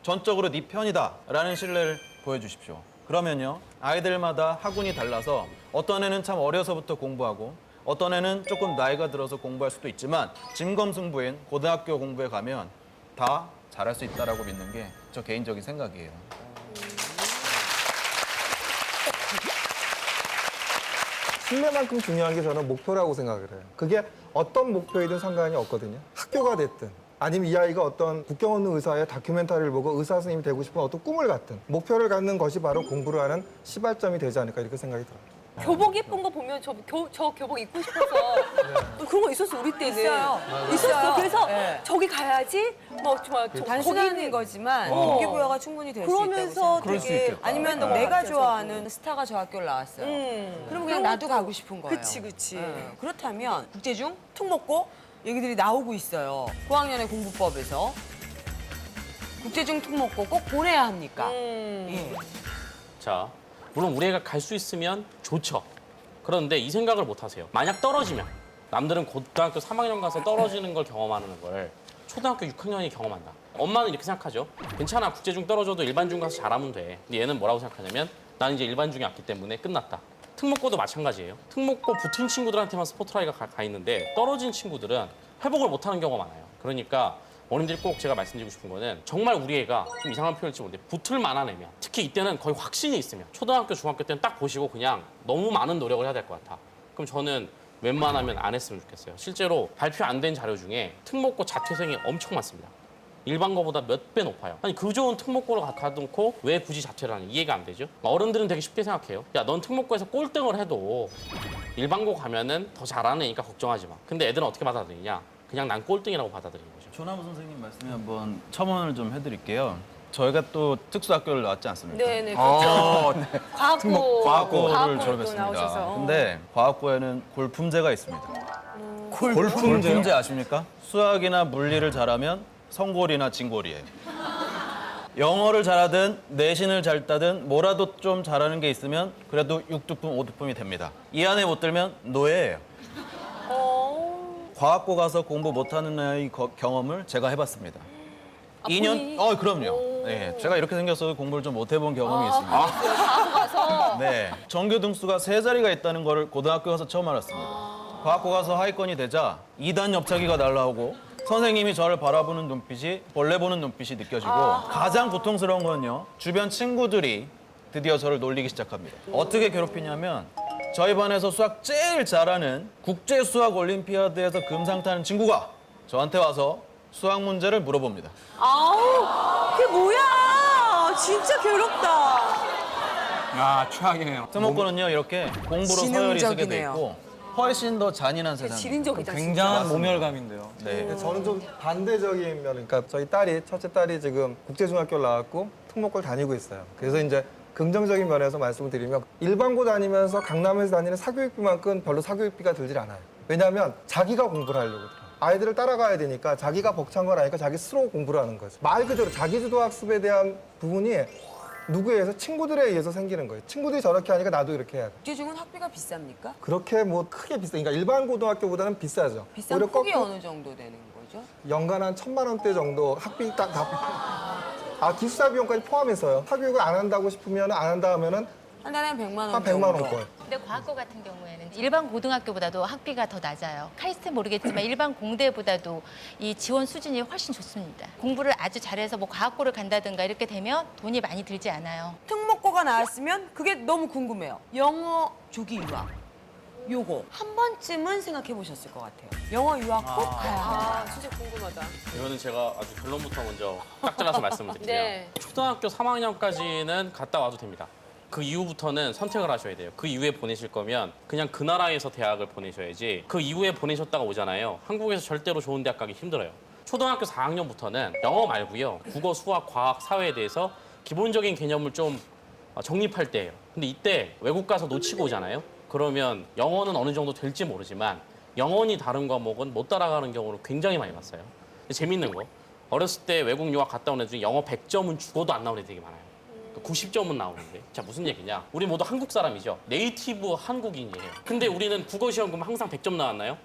S2: 전적으로 네 편이다 라는 신뢰를 보여주십시오. 그러면요, 아이들마다 학군이 달라서 어떤 애는 참 어려서부터 공부하고 어떤 애는 조금 나이가 들어서 공부할 수도 있지만 진검승부인 고등학교 공부에 가면 다 잘할 수 있다라고 믿는 게 저 개인적인 생각이에요.
S3: 신뢰만큼 중요한 게 저는 목표라고 생각을 해요. 그게 어떤 목표이든 상관이 없거든요. 학교가 됐든 아니면 이 아이가 어떤 국경 없는 의사의 다큐멘터리를 보고 의사 선생님이 되고 싶은 어떤 꿈을 갖든 목표를 갖는 것이 바로 공부를 하는 시발점이 되지 않을까 이렇게 생각이 들어요.
S17: 교복 예쁜 거 보면 저 교복 입고 싶어서 그런 거 있었어 우리 때는.
S5: 있어요.
S17: 있었어. 그래서
S5: 네.
S17: 저기 가야지. 뭐 정말
S5: 단순한 거지만 동기부여가 충분히 될 수 있다고
S17: 그러면서
S5: 생각해요.
S17: 되게
S5: 아니면 내가 좋아하는 스타가 저 학교를 나왔어요. 그럼 그냥 나도 가고 싶은 거예요.
S17: 그치.
S5: 그렇다면 국제중 특목고 얘기들이 나오고 있어요. 고학년의 공부법에서 국제중 특목고 꼭 보내야 합니까? 예.
S7: 자, 물론 우리 애가 갈 수 있으면 좋죠. 그런데 이 생각을 못 하세요. 만약 떨어지면 남들은 고등학교 3학년 가서 떨어지는 걸 경험하는 걸 초등학교 6학년이 경험한다. 엄마는 이렇게 생각하죠. 괜찮아, 국제중 떨어져도 일반중 가서 잘하면 돼. 근데 얘는 뭐라고 생각하냐면 나는 이제 일반중이 왔기 때문에 끝났다. 특목고도 마찬가지예요. 특목고 붙은 친구들한테만 스포트라이트가 가 있는데 떨어진 친구들은 회복을 못하는 경우가 많아요. 그러니까 어머님들이 꼭 제가 말씀드리고 싶은 거는 정말 우리 애가 좀 이상한 표현일지 모르는데 붙을 만한 애면 특히 이때는 거의 확신이 있으면 초등학교, 중학교 때는 딱 보시고 그냥 너무 많은 노력을 해야 될 것 같아. 그럼 저는 웬만하면 안 했으면 좋겠어요. 실제로 발표 안 된 자료 중에 특목고 자퇴생이 엄청 많습니다. 일반 거보다 몇 배 높아요. 아니 그 좋은 특목고를 가둬놓고 왜 굳이 자퇴를 하는지 이해가 안 되죠? 어른들은 되게 쉽게 생각해요. 야, 넌 특목고에서 꼴등을 해도 일반고 가면은 더 잘하는 애니까 걱정하지 마. 근데 애들은 어떻게 받아들이냐? 그냥 난 꼴등이라고 받아들이는 거죠.
S2: 조나무 선생님 말씀에 한번 첨언을 좀 해드릴게요. 저희가 또 특수학교를 나왔지 않습니까?
S17: 네네, 그렇죠.
S2: 네.
S17: 과학고를
S2: 과학고를 졸업했습니다.
S17: 나오셔서.
S2: 근데 과학고에는 골품제가 있습니다.
S14: 골품제요?
S2: 아십니까? 수학이나 물리를 잘하면 성골이나 진골이에요. 영어를 잘하든 내신을 잘 따든 뭐라도 좀 잘하는 게 있으면 그래도 6등품, 5등품이 됩니다. 이 안에 못 들면 노예예요. 과학고 가서 공부 못하는 아이 경험을 제가 해봤습니다. 2년? 그럼요. 네, 제가 이렇게 생겨서 공부를 좀 못 해본 경험이 있습니다.
S17: 과학고 가서.
S2: 네, 정규 등수가 3자리가 있다는 걸 고등학교 가서 처음 알았습니다. 과학고 가서 하위권이 되자 2단 옆차기가 날라오고 선생님이 저를 바라보는 눈빛이 벌레 보는 눈빛이 느껴지고 가장 고통스러운 건요, 주변 친구들이 드디어 저를 놀리기 시작합니다. 어떻게 괴롭히냐면 저희 반에서 수학 제일 잘하는 국제 수학 올림피아드에서 금상 타는 친구가 저한테 와서 수학 문제를 물어봅니다.
S17: 아우, 그게 뭐야? 진짜 괴롭다.
S14: 아, 최악이네요.
S2: 특목고는요, 이렇게 공부로 서열이 쓰게 돼 있고 훨씬 더 잔인한 세상.
S17: 지린적이다.
S14: 굉장한 모멸감인데요.
S2: 네.
S3: 근데 저는 좀 반대적인 면, 그러니까 저희 딸이 첫째 딸이 지금 국제중학교를 나왔고 특목고를 다니고 있어요. 그래서 이제 긍정적인 면에서 말씀을 드리면 일반고 다니면서 강남에서 다니는 사교육비만큼 별로 사교육비가 들질 않아요. 왜냐하면 자기가 공부를 하려고 들어요. 아이들을 따라가야 되니까 자기가 벅찬 걸 아니까 자기 스스로 공부를 하는 거죠. 말 그대로 자기주도 학습에 대한 부분이 누구에 의해서 친구들에 의해서 생기는 거예요. 친구들이 저렇게 하니까 나도 이렇게 해야 돼.
S5: 국제중은 학비가 비쌉니까?
S3: 그렇게 뭐 크게 비싸. 그러니까 일반 고등학교보다는 비싸죠.
S5: 비싼
S3: 오히려
S5: 폭이
S3: 거꾸로
S5: 어느 정도 되는 거죠?
S3: 연간 한 1,000만 원대 정도 학비 딱 다. 기숙사 비용까지 포함해서요. 사교육을 안 한다고 싶으면 안 한다 하면은
S5: 한 달에 한 100만 원
S3: 한 100만 원권.
S6: 근데 과학고 같은 경우에는 일반 고등학교보다도 학비가 더 낮아요. 카이스트 모르겠지만 일반 공대보다도 이 지원 수준이 훨씬 좋습니다. 공부를 아주 잘해서 뭐 과학고를 간다든가 이렇게 되면 돈이 많이 들지 않아요.
S5: 특목고가 나왔으면 그게 너무 궁금해요. 영어 조기 유학. 요거 한 번쯤은 생각해 보셨을 것 같아요. 영어 유학 꼭 가야 한다.
S17: 진짜 궁금하다.
S7: 이거는 제가 아주 결론부터 먼저 딱 잘라서 말씀을 드릴게요.
S17: 네.
S7: 초등학교 3학년까지는 갔다 와도 됩니다. 그 이후부터는 선택을 하셔야 돼요. 그 이후에 보내실 거면 그냥 그 나라에서 대학을 보내셔야지 그 이후에 보내셨다가 오잖아요. 한국에서 절대로 좋은 대학 가기 힘들어요. 초등학교 4학년부터는 영어 말고요. 국어, 수학, 과학, 사회에 대해서 기본적인 개념을 좀 정립할 때예요. 근데 이때 외국 가서 놓치고 오잖아요. 그러면 영어는 어느 정도 될지 모르지만 영어니 다른 과목은 못 따라가는 경우를 굉장히 많이 봤어요. 근데 재밌는 거, 어렸을 때 외국 유학 갔다 온 애 중에 영어 100점은 죽어도 안 나오는 애 되게 많아요. 90점은 나오는데. 자, 무슨 얘기냐? 우리 모두 한국 사람이죠. 네이티브 한국인이에요. 근데 우리는 국어 시험 그럼 항상 100점 나왔나요?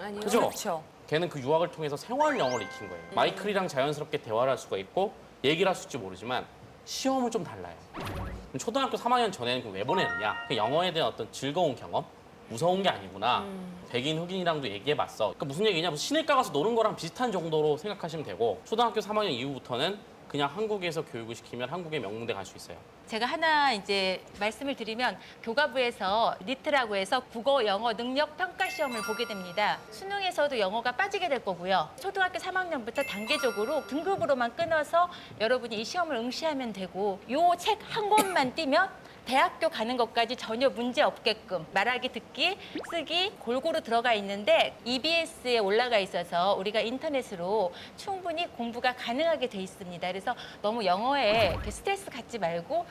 S5: 아니요.
S7: 그죠?
S5: 그렇죠.
S7: 걔는 그 유학을 통해서 생활 영어를 익힌 거예요. 마이클이랑 자연스럽게 대화를 할 수가 있고 얘기를 할 수 있을지 모르지만 시험은 좀 달라요. 그럼 초등학교 3학년 전에는 왜 보내느냐? 그 영어에 대한 어떤 즐거운 경험? 무서운 게 아니구나. 백인, 흑인이랑도 얘기해봤어. 그러니까 무슨 얘기냐? 시내가 가서 노는 거랑 비슷한 정도로 생각하시면 되고 초등학교 3학년 이후부터는 그냥 한국에서 교육을 시키면 한국의 명문대 갈 수 있어요.
S6: 제가 하나 이제 말씀을 드리면 교과부에서 리트라고 해서 국어, 영어 능력 평가 시험을 보게 됩니다. 수능에서도 영어가 빠지게 될 거고요. 초등학교 3학년부터 단계적으로 등급으로만 끊어서 여러분이 이 시험을 응시하면 되고 이 책 한 권만 띄면 대학교 가는 것까지 전혀 문제 없게끔 말하기, 듣기, 쓰기 골고루 들어가 있는데 EBS에 올라가 있어서 우리가 인터넷으로 충분히 공부가 가능하게 돼 있습니다. 그래서 너무 영어에 이렇게 스트레스 갖지 말고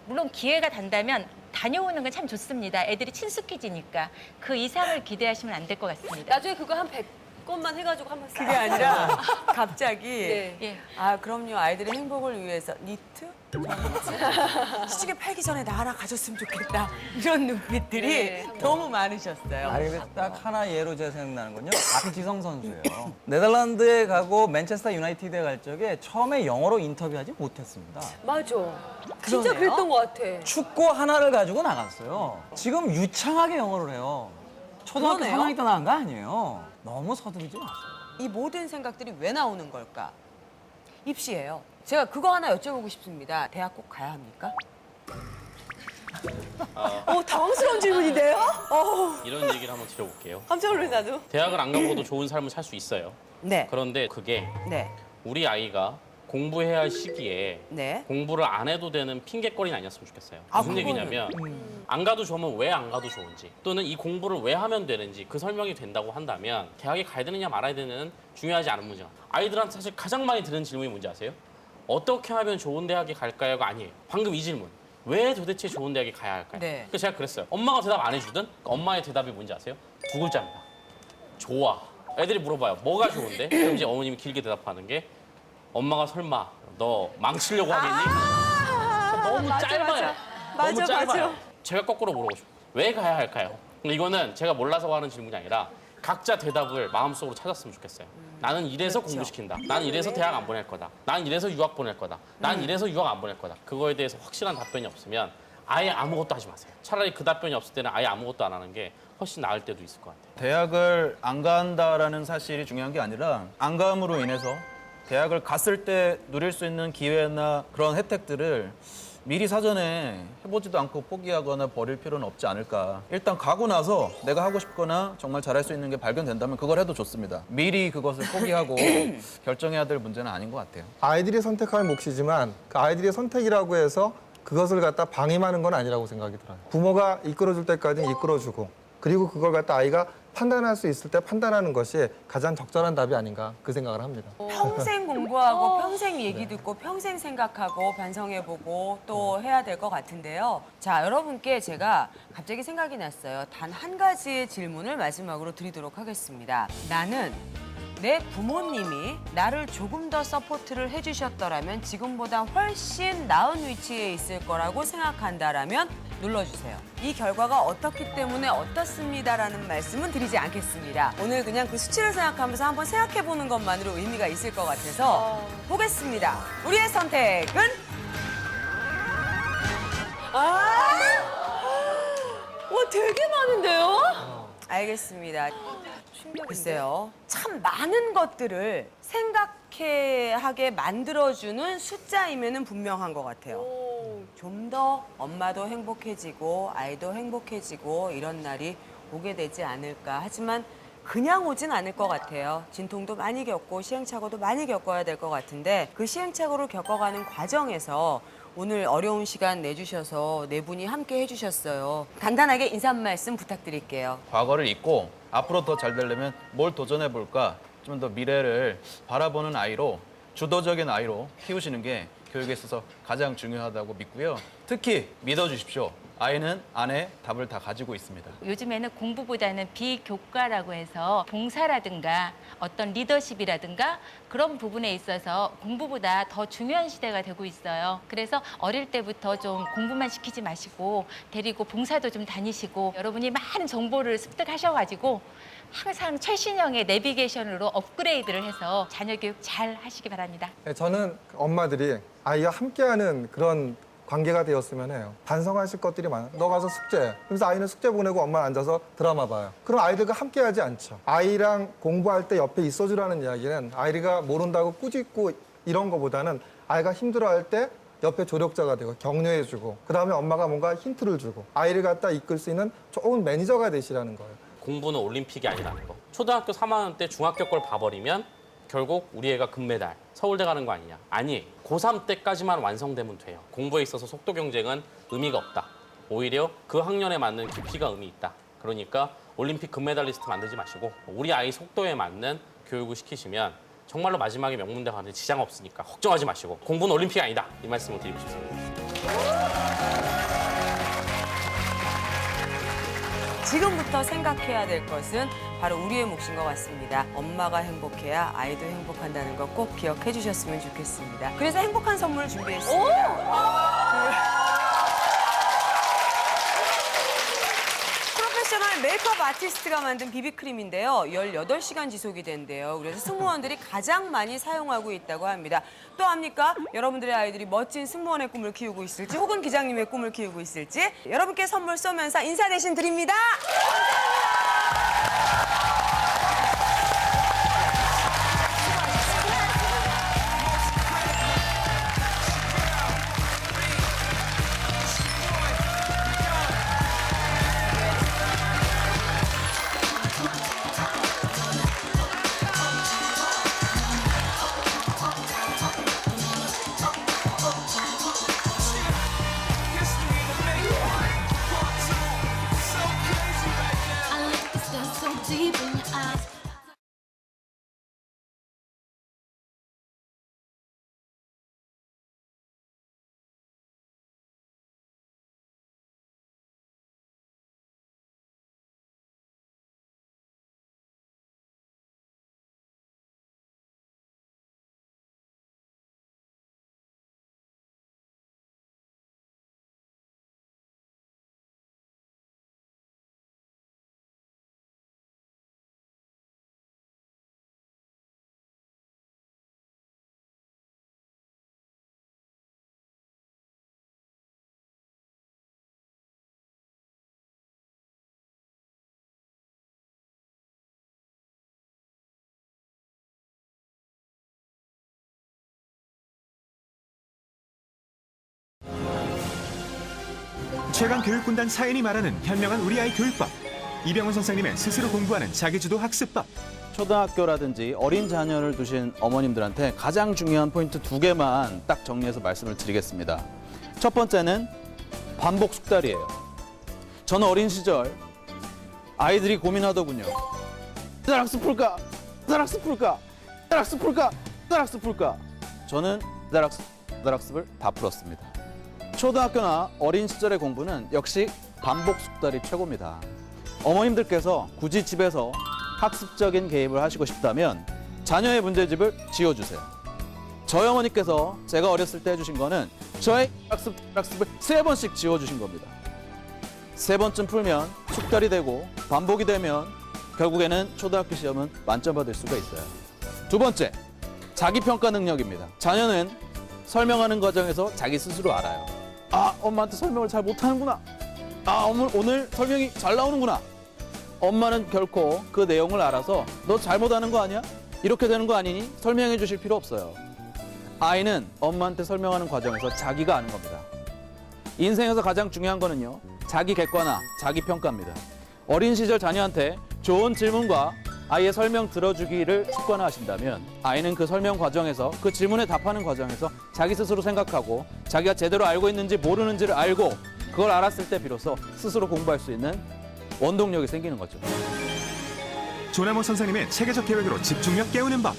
S6: 물론 기회가 된다면 다녀오는 건 참 좋습니다. 애들이 친숙해지니까 그 이상을 기대하시면 안 될 것 같습니다.
S17: 나중에 그거 한 100건만 해가지고 한번
S5: 그게 아니라 갑자기
S17: 네.
S5: 아 그럼요 아이들의 행복을 위해서 니트? 시집에 팔기 전에 나 하나 가졌으면 좋겠다 이런 눈빛들이
S17: 네.
S5: 너무 많으셨어요.
S14: 아니 근데 딱 하나 예로 제가 생각나는 건요. 박지성 선수예요. 네덜란드에 가고 맨체스터 유나이티드에 갈 적에 처음에 영어로 인터뷰하지 못했습니다.
S17: 맞아. 진짜
S5: 그러네요.
S17: 그랬던 것 같아.
S14: 축구 하나를 가지고 나갔어요. 지금 유창하게 영어를 해요. 초등학교
S5: 그러네요.
S14: 3학년 때 나간 거 아니에요. 너무 서두르지 마세요.
S5: 이 모든 생각들이 왜 나오는 걸까? 입시예요. 제가 그거 하나 여쭤보고 싶습니다. 대학 꼭 가야 합니까?
S17: 당황스러운 질문인데요?
S7: 이런 얘기를 한번 드려볼게요.
S17: 깜짝 놀래 나도.
S7: 대학을 안 가고도 좋은 삶을 살 수 있어요.
S5: 네.
S7: 그런데 그게
S5: 네.
S7: 우리 아이가 공부해야 할 시기에
S5: 네.
S7: 공부를 안 해도 되는 핑계거리는 아니었으면 좋겠어요.
S5: 아,
S7: 무슨
S5: 그거는.
S7: 얘기냐면 안 가도 좋으면 왜 안 가도 좋은지 또는 이 공부를 왜 하면 되는지 그 설명이 된다고 한다면 대학에 가야 되느냐 말아야 되느냐는 중요하지 않은 문제야. 아이들한테 사실 가장 많이 드는 질문이 뭔지 아세요? 어떻게 하면 좋은 대학에 갈까요가 아니에요. 방금 이 질문. 왜 도대체 좋은 대학에 가야 할까요?
S5: 네.
S7: 그래서 제가 그랬어요. 엄마가 대답 안 해주든 엄마의 대답이 뭔지 아세요? 두 글자입니다. 좋아. 애들이 물어봐요. 뭐가 좋은데? 그럼 이제 어머님이 길게 대답하는 게 엄마가 설마 너 망치려고 하겠니? 너무
S17: 맞아,
S7: 짧아요.
S17: 맞아.
S7: 너무 짧아요.
S17: 맞아.
S7: 제가 거꾸로 물어보죠. 왜 가야 할까요? 근데 이거는 제가 몰라서 하는 질문이 아니라 각자 대답을 마음속으로 찾았으면 좋겠어요. 나는 이래서
S5: 그렇죠.
S7: 공부시킨다. 나는 이래서 대학 안 보낼 거다. 나는 이래서 유학 보낼 거다. 나는 이래서 유학 안 보낼 거다. 그거에 대해서 확실한 답변이 없으면 아예 아무것도 하지 마세요. 차라리 그 답변이 없을 때는 아예 아무것도 안 하는 게 훨씬 나을 때도 있을 것 같아요.
S2: 대학을 안 간다라는 사실이 중요한 게 아니라 안 감으로 인해서 대학을 갔을 때 누릴 수 있는 기회나 그런 혜택들을 미리 사전에 해보지도 않고 포기하거나 버릴 필요는 없지 않을까. 일단 가고 나서 내가 하고 싶거나 정말 잘할 수 있는 게 발견된다면 그걸 해도 좋습니다. 미리 그것을 포기하고 결정해야 될 문제는 아닌 것 같아요.
S3: 아이들이 선택할 몫이지만 그 아이들의 선택이라고 해서 그것을 갖다 방임하는 건 아니라고 생각이 들어요. 부모가 이끌어줄 때까지는 이끌어주고 그리고 그걸 갖다 아이가 판단할 수 있을 때 판단하는 것이 가장 적절한 답이 아닌가 그 생각을 합니다.
S5: 평생 공부하고 평생 얘기 듣고 평생 생각하고 반성해보고 또 해야 될 것 같은데요. 자, 여러분께 제가 갑자기 생각이 났어요. 단 한 가지의 질문을 마지막으로 드리도록 하겠습니다. 나는 내 부모님이 나를 조금 더 서포트를 해주셨더라면 지금보다 훨씬 나은 위치에 있을 거라고 생각한다라면 눌러주세요. 이 결과가 어떻기 때문에 어떻습니다라는 말씀은 드리지 않겠습니다. 오늘 그냥 그 수치를 생각하면서 한번 생각해보는 것만으로 의미가 있을 것 같아서 보겠습니다. 우리의 선택은?
S17: 와, 되게 많은데요?
S5: 알겠습니다. 글쎄요. 참 많은 것들을 생각하게 만들어주는 숫자이면은 분명한 것 같아요. 좀 더 엄마도 행복해지고 아이도 행복해지고 이런 날이 오게 되지 않을까. 하지만 그냥 오진 않을 것 같아요. 진통도 많이 겪고 시행착오도 많이 겪어야 될 것 같은데 그 시행착오를 겪어가는 과정에서 오늘 어려운 시간 내주셔서 네 분이 함께 해주셨어요. 간단하게 인사 한 말씀 부탁드릴게요.
S2: 과거를 잊고 앞으로 더 잘 되려면 뭘 도전해볼까? 좀 더 미래를 바라보는 아이로, 주도적인 아이로 키우시는 게 교육에 있어서 가장 중요하다고 믿고요. 특히 믿어주십시오. 아이는 안에 답을 다 가지고 있습니다.
S6: 요즘에는 공부보다는 비교과라고 해서 봉사라든가 어떤 리더십이라든가 그런 부분에 있어서 공부보다 더 중요한 시대가 되고 있어요. 그래서 어릴 때부터 좀 공부만 시키지 마시고 데리고 봉사도 좀 다니시고 여러분이 많은 정보를 습득하셔가지고 항상 최신형의 내비게이션으로 업그레이드를 해서 자녀 교육 잘 하시기 바랍니다.
S3: 네, 저는 엄마들이 아이와 함께하는 그런 관계가 되었으면 해요. 반성하실 것들이 많아. 너 가서 숙제해. 그래서 아이는 숙제 보내고 엄마는 앉아서 드라마 봐요. 그럼 아이들과 함께하지 않죠. 아이랑 공부할 때 옆에 있어주라는 이야기는 아이가 모른다고 꾸짖고 이런 거보다는 아이가 힘들어할 때 옆에 조력자가 되고 격려해주고 그다음에 엄마가 뭔가 힌트를 주고 아이를 갖다 이끌 수 있는 좋은 매니저가 되시라는 거예요.
S7: 공부는 올림픽이 아니라는 거. 초등학교 3학년 때 중학교 걸 봐버리면 결국 우리 애가 금메달, 서울대 가는 거 아니냐. 아니, 고3 때까지만 완성되면 돼요. 공부에 있어서 속도 경쟁은 의미가 없다. 오히려 그 학년에 맞는 깊이가 의미 있다. 그러니까 올림픽 금메달리스트 만들지 마시고 우리 아이 속도에 맞는 교육을 시키시면 정말로 마지막에 명문대 가는데 지장 없으니까 걱정하지 마시고 공부는 올림픽이 아니다. 이 말씀을 드리고 싶습니다.
S5: 지금부터 생각해야 될 것은 바로 우리의 몫인 것 같습니다. 엄마가 행복해야 아이도 행복한다는 거 꼭 기억해 주셨으면 좋겠습니다. 그래서 행복한 선물을 준비했습니다. 프로페셔널 메이크업 아티스트가 만든 비비크림인데요. 18시간 지속이 된대요. 그래서 승무원들이 가장 많이 사용하고 있다고 합니다. 또 합니까? 여러분들의 아이들이 멋진 승무원의 꿈을 키우고 있을지 혹은 기장님의 꿈을 키우고 있을지 여러분께 선물 쏘면서 인사 대신 드립니다.
S4: 최강 교육군단 사연이 말하는 현명한 우리 아이 교육법. 이병훈 선생님의 스스로 공부하는 자기주도 학습법.
S2: 초등학교라든지 어린 자녀를 두신 어머님들한테 가장 중요한 포인트 2개만 딱 정리해서 말씀을 드리겠습니다. 첫 번째는 반복 숙달이에요. 저는 어린 시절 아이들이 고민하더군요. 날 학습 풀까? 날 학습 풀까? 날 학습 풀까? 날 학습 풀까? 저는 날 학습을 다 풀었습니다. 초등학교나 어린 시절의 공부는 역시 반복 숙달이 최고입니다. 어머님들께서 굳이 집에서 학습적인 개입을 하시고 싶다면 자녀의 문제집을 지어주세요. 저희 어머니께서 제가 어렸을 때 해주신 거는 저의 학습을 3번씩 지어주신 겁니다. 3번쯤 풀면 숙달이 되고 반복이 되면 결국에는 초등학교 시험은 만점 받을 수가 있어요. 2번째, 자기평가 능력입니다. 자녀는 설명하는 과정에서 자기 스스로 알아요. 아, 엄마한테 설명을 잘 못하는구나. 아, 오늘 설명이 잘 나오는구나. 엄마는 결코 그 내용을 알아서 너 잘못하는 거 아니야? 이렇게 되는 거 아니니? 설명해 주실 필요 없어요. 아이는 엄마한테 설명하는 과정에서 자기가 아는 겁니다. 인생에서 가장 중요한 거는요, 자기 객관화, 자기 평가입니다. 어린 시절 자녀한테 좋은 질문과 아이의 설명 들어주기를 습관화하신다면 아이는 그 설명 과정에서, 그 질문에 답하는 과정에서 자기 스스로 생각하고 자기가 제대로 알고 있는지 모르는지를 알고 그걸 알았을 때 비로소 스스로 공부할 수 있는 원동력이 생기는 거죠.
S4: 조남호 선생님의 체계적 계획으로 집중력 깨우는 법.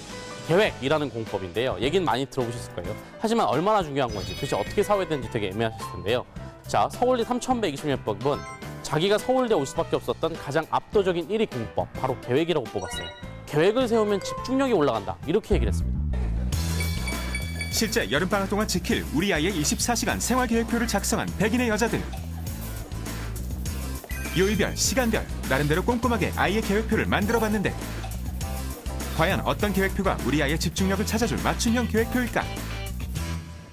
S7: 계획이라는 공법인데요. 얘기는 많이 들어보셨을 거예요. 하지만 얼마나 중요한 건지, 도대체 어떻게 사와야 되는지 되게 애매하실 텐데요. 자, 서울대 3120년법은 자기가 서울대 올 수밖에 없었던 가장 압도적인 1위 공법, 바로 계획이라고 뽑았어요. 계획을 세우면 집중력이 올라간다, 이렇게 얘기를 했습니다.
S4: 실제 여름방학 동안 지킬 우리 아이의 24시간 생활계획표를 작성한 백인의 여자들. 요일별, 시간별, 나름대로 꼼꼼하게 아이의 계획표를 만들어봤는데 과연 어떤 계획표가 우리 아이의 집중력을 찾아줄 맞춤형 계획표일까?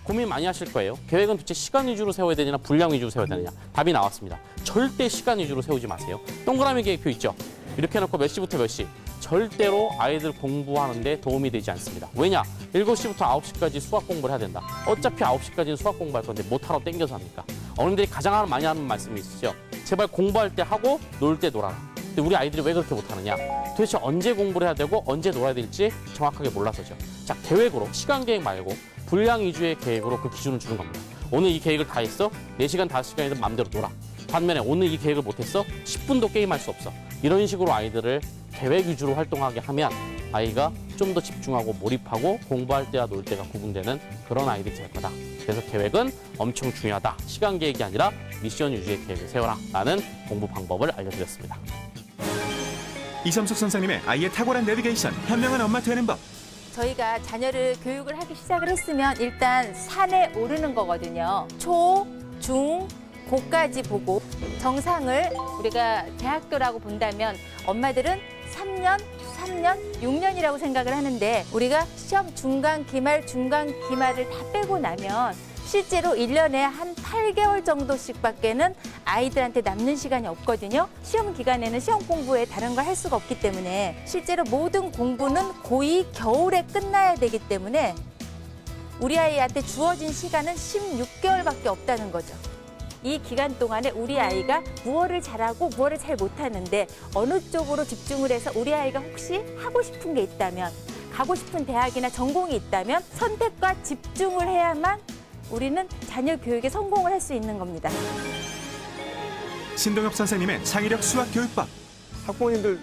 S7: 고민 많이 하실 거예요. 계획은 도대체 시간 위주로 세워야 되느냐, 분량 위주로 세워야 되느냐. 답이 나왔습니다. 절대 시간 위주로 세우지 마세요. 동그라미 계획표 있죠? 이렇게 해놓고 몇 시부터 몇 시. 절대로 아이들 공부하는데 도움이 되지 않습니다. 왜냐? 7시부터 9시까지 수학 공부를 해야 된다. 어차피 9시까지는 수학 공부할 건데 못하러 땡겨서 합니까? 어른들이 가장 많이 하는 말씀이 있으시죠? 제발 공부할 때 하고 놀 때 놀아라. 근데 우리 아이들이 왜 그렇게 못하느냐? 도대체 언제 공부를 해야 되고 언제 놀아야 될지 정확하게 몰라서죠. 자, 계획으로, 시간 계획 말고 분량 위주의 계획으로 그 기준을 주는 겁니다. 오늘 이 계획을 다 했어? 4시간, 5시간이든 마음대로 놀아. 반면에 오늘 이 계획을 못했어? 10분도 게임할 수 없어. 이런 식으로 아이들을 계획 위주로 활동하게 하면 아이가 좀 더 집중하고 몰입하고 공부할 때와 놀 때가 구분되는 그런 아이들이 될 거다. 그래서 계획은 엄청 중요하다. 시간 계획이 아니라 미션 위주의 계획을 세워라 라는 공부 방법을 알려드렸습니다.
S4: 이섬숙 선생님의 아이의 탁월한 내비게이션, 현명한 엄마 되는 법.
S6: 저희가 자녀를 교육을 하기 시작을 했으면 일단 산에 오르는 거거든요. 초, 중, 고까지 보고 정상을 우리가 대학교라고 본다면 엄마들은 3년, 6년이라고 생각을 하는데 우리가 시험 중간, 기말, 중간, 기말을 다 빼고 나면 실제로 1년에 한 8개월 정도씩밖에는 아이들한테 남는 시간이 없거든요. 시험 기간에는 시험 공부에 다른 걸 할 수가 없기 때문에 실제로 모든 공부는 고2 겨울에 끝나야 되기 때문에 우리 아이한테 주어진 시간은 16개월밖에 없다는 거죠. 이 기간 동안에 우리 아이가 무엇을 잘하고 무엇을 잘 못하는데 어느 쪽으로 집중을 해서 우리 아이가 혹시 하고 싶은 게 있다면, 가고 싶은 대학이나 전공이 있다면 선택과 집중을 해야만 우리는 자녀 교육에 성공을 할 수 있는 겁니다.
S4: 신동엽 선생님의 창의력 수학 교육법.
S3: 학부모님들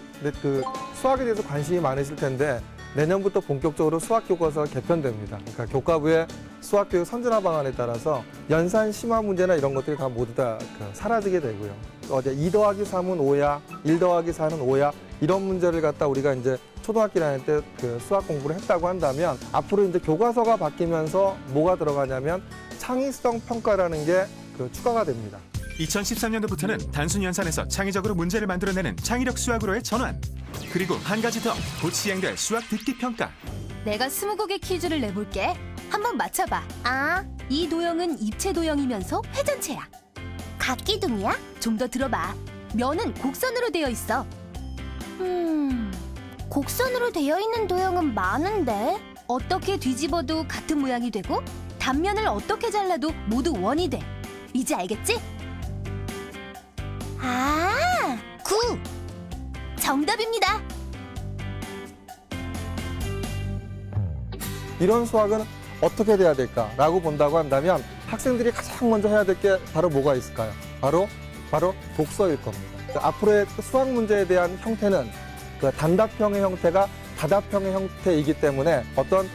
S3: 수학에 대해서 관심이 많으실 텐데 내년부터 본격적으로 수학 교과서가 개편됩니다. 그러니까 교과부의 수학 교육 선진화 방안에 따라서 연산 심화 문제나 이런 것들이 다 모두 다 사라지게 되고요. 어제 2 더하기 3은 5야, 1 더하기 4는 5야 이런 문제를 갖다 우리가 이제 초등학교 다닐 때 수학 공부를 했다고 한다면 앞으로 이제 교과서가 바뀌면서 뭐가 들어가냐면 창의성 평가라는 게 추가가 됩니다.
S4: 2013년도부터는 단순 연산에서 창의적으로 문제를 만들어내는 창의력 수학으로의 전환. 그리고 한 가지 더 곧 시행될 수학 듣기 평가.
S18: 내가 20곡의 퀴즈를 내볼게. 한번 맞춰봐. 아, 이 도형은 입체 도형이면서 회전체야. 각기둥이야? 좀 더 들어봐. 면은 곡선으로 되어 있어. 곡선으로 되어 있는 도형은 많은데? 어떻게 뒤집어도 같은 모양이 되고 단면을 어떻게 잘라도 모두 원이 돼. 이제 알겠지? 아, 9! 정답입니다.
S3: 이런 수학은 어떻게 돼야 될까라고 본다고 한다면 학생들이 가장 먼저 해야 될 게 바로 뭐가 있을까요? 바로 독서일 겁니다. 앞으로의 수학 문제에 대한 형태는 그 단답형의 형태가 다답형의 형태이기 때문에 어떤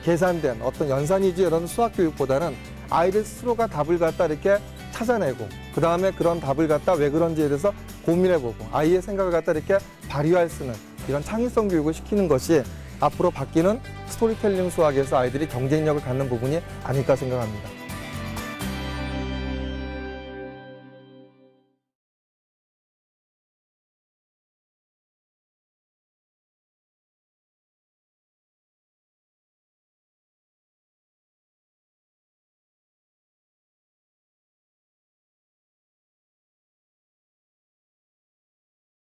S3: 계산된 어떤 연산 위주의 이런 수학 교육보다는 아이들 스스로가 답을 갖다 이렇게 찾아내고 그 다음에 그런 답을 갖다 왜 그런지에 대해서 고민해보고 아이의 생각을 갖다 이렇게 발휘할 수 있는 이런 창의성 교육을 시키는 것이 앞으로 바뀌는 스토리텔링 수학에서 아이들이 경쟁력을 갖는 부분이 아닐까 생각합니다.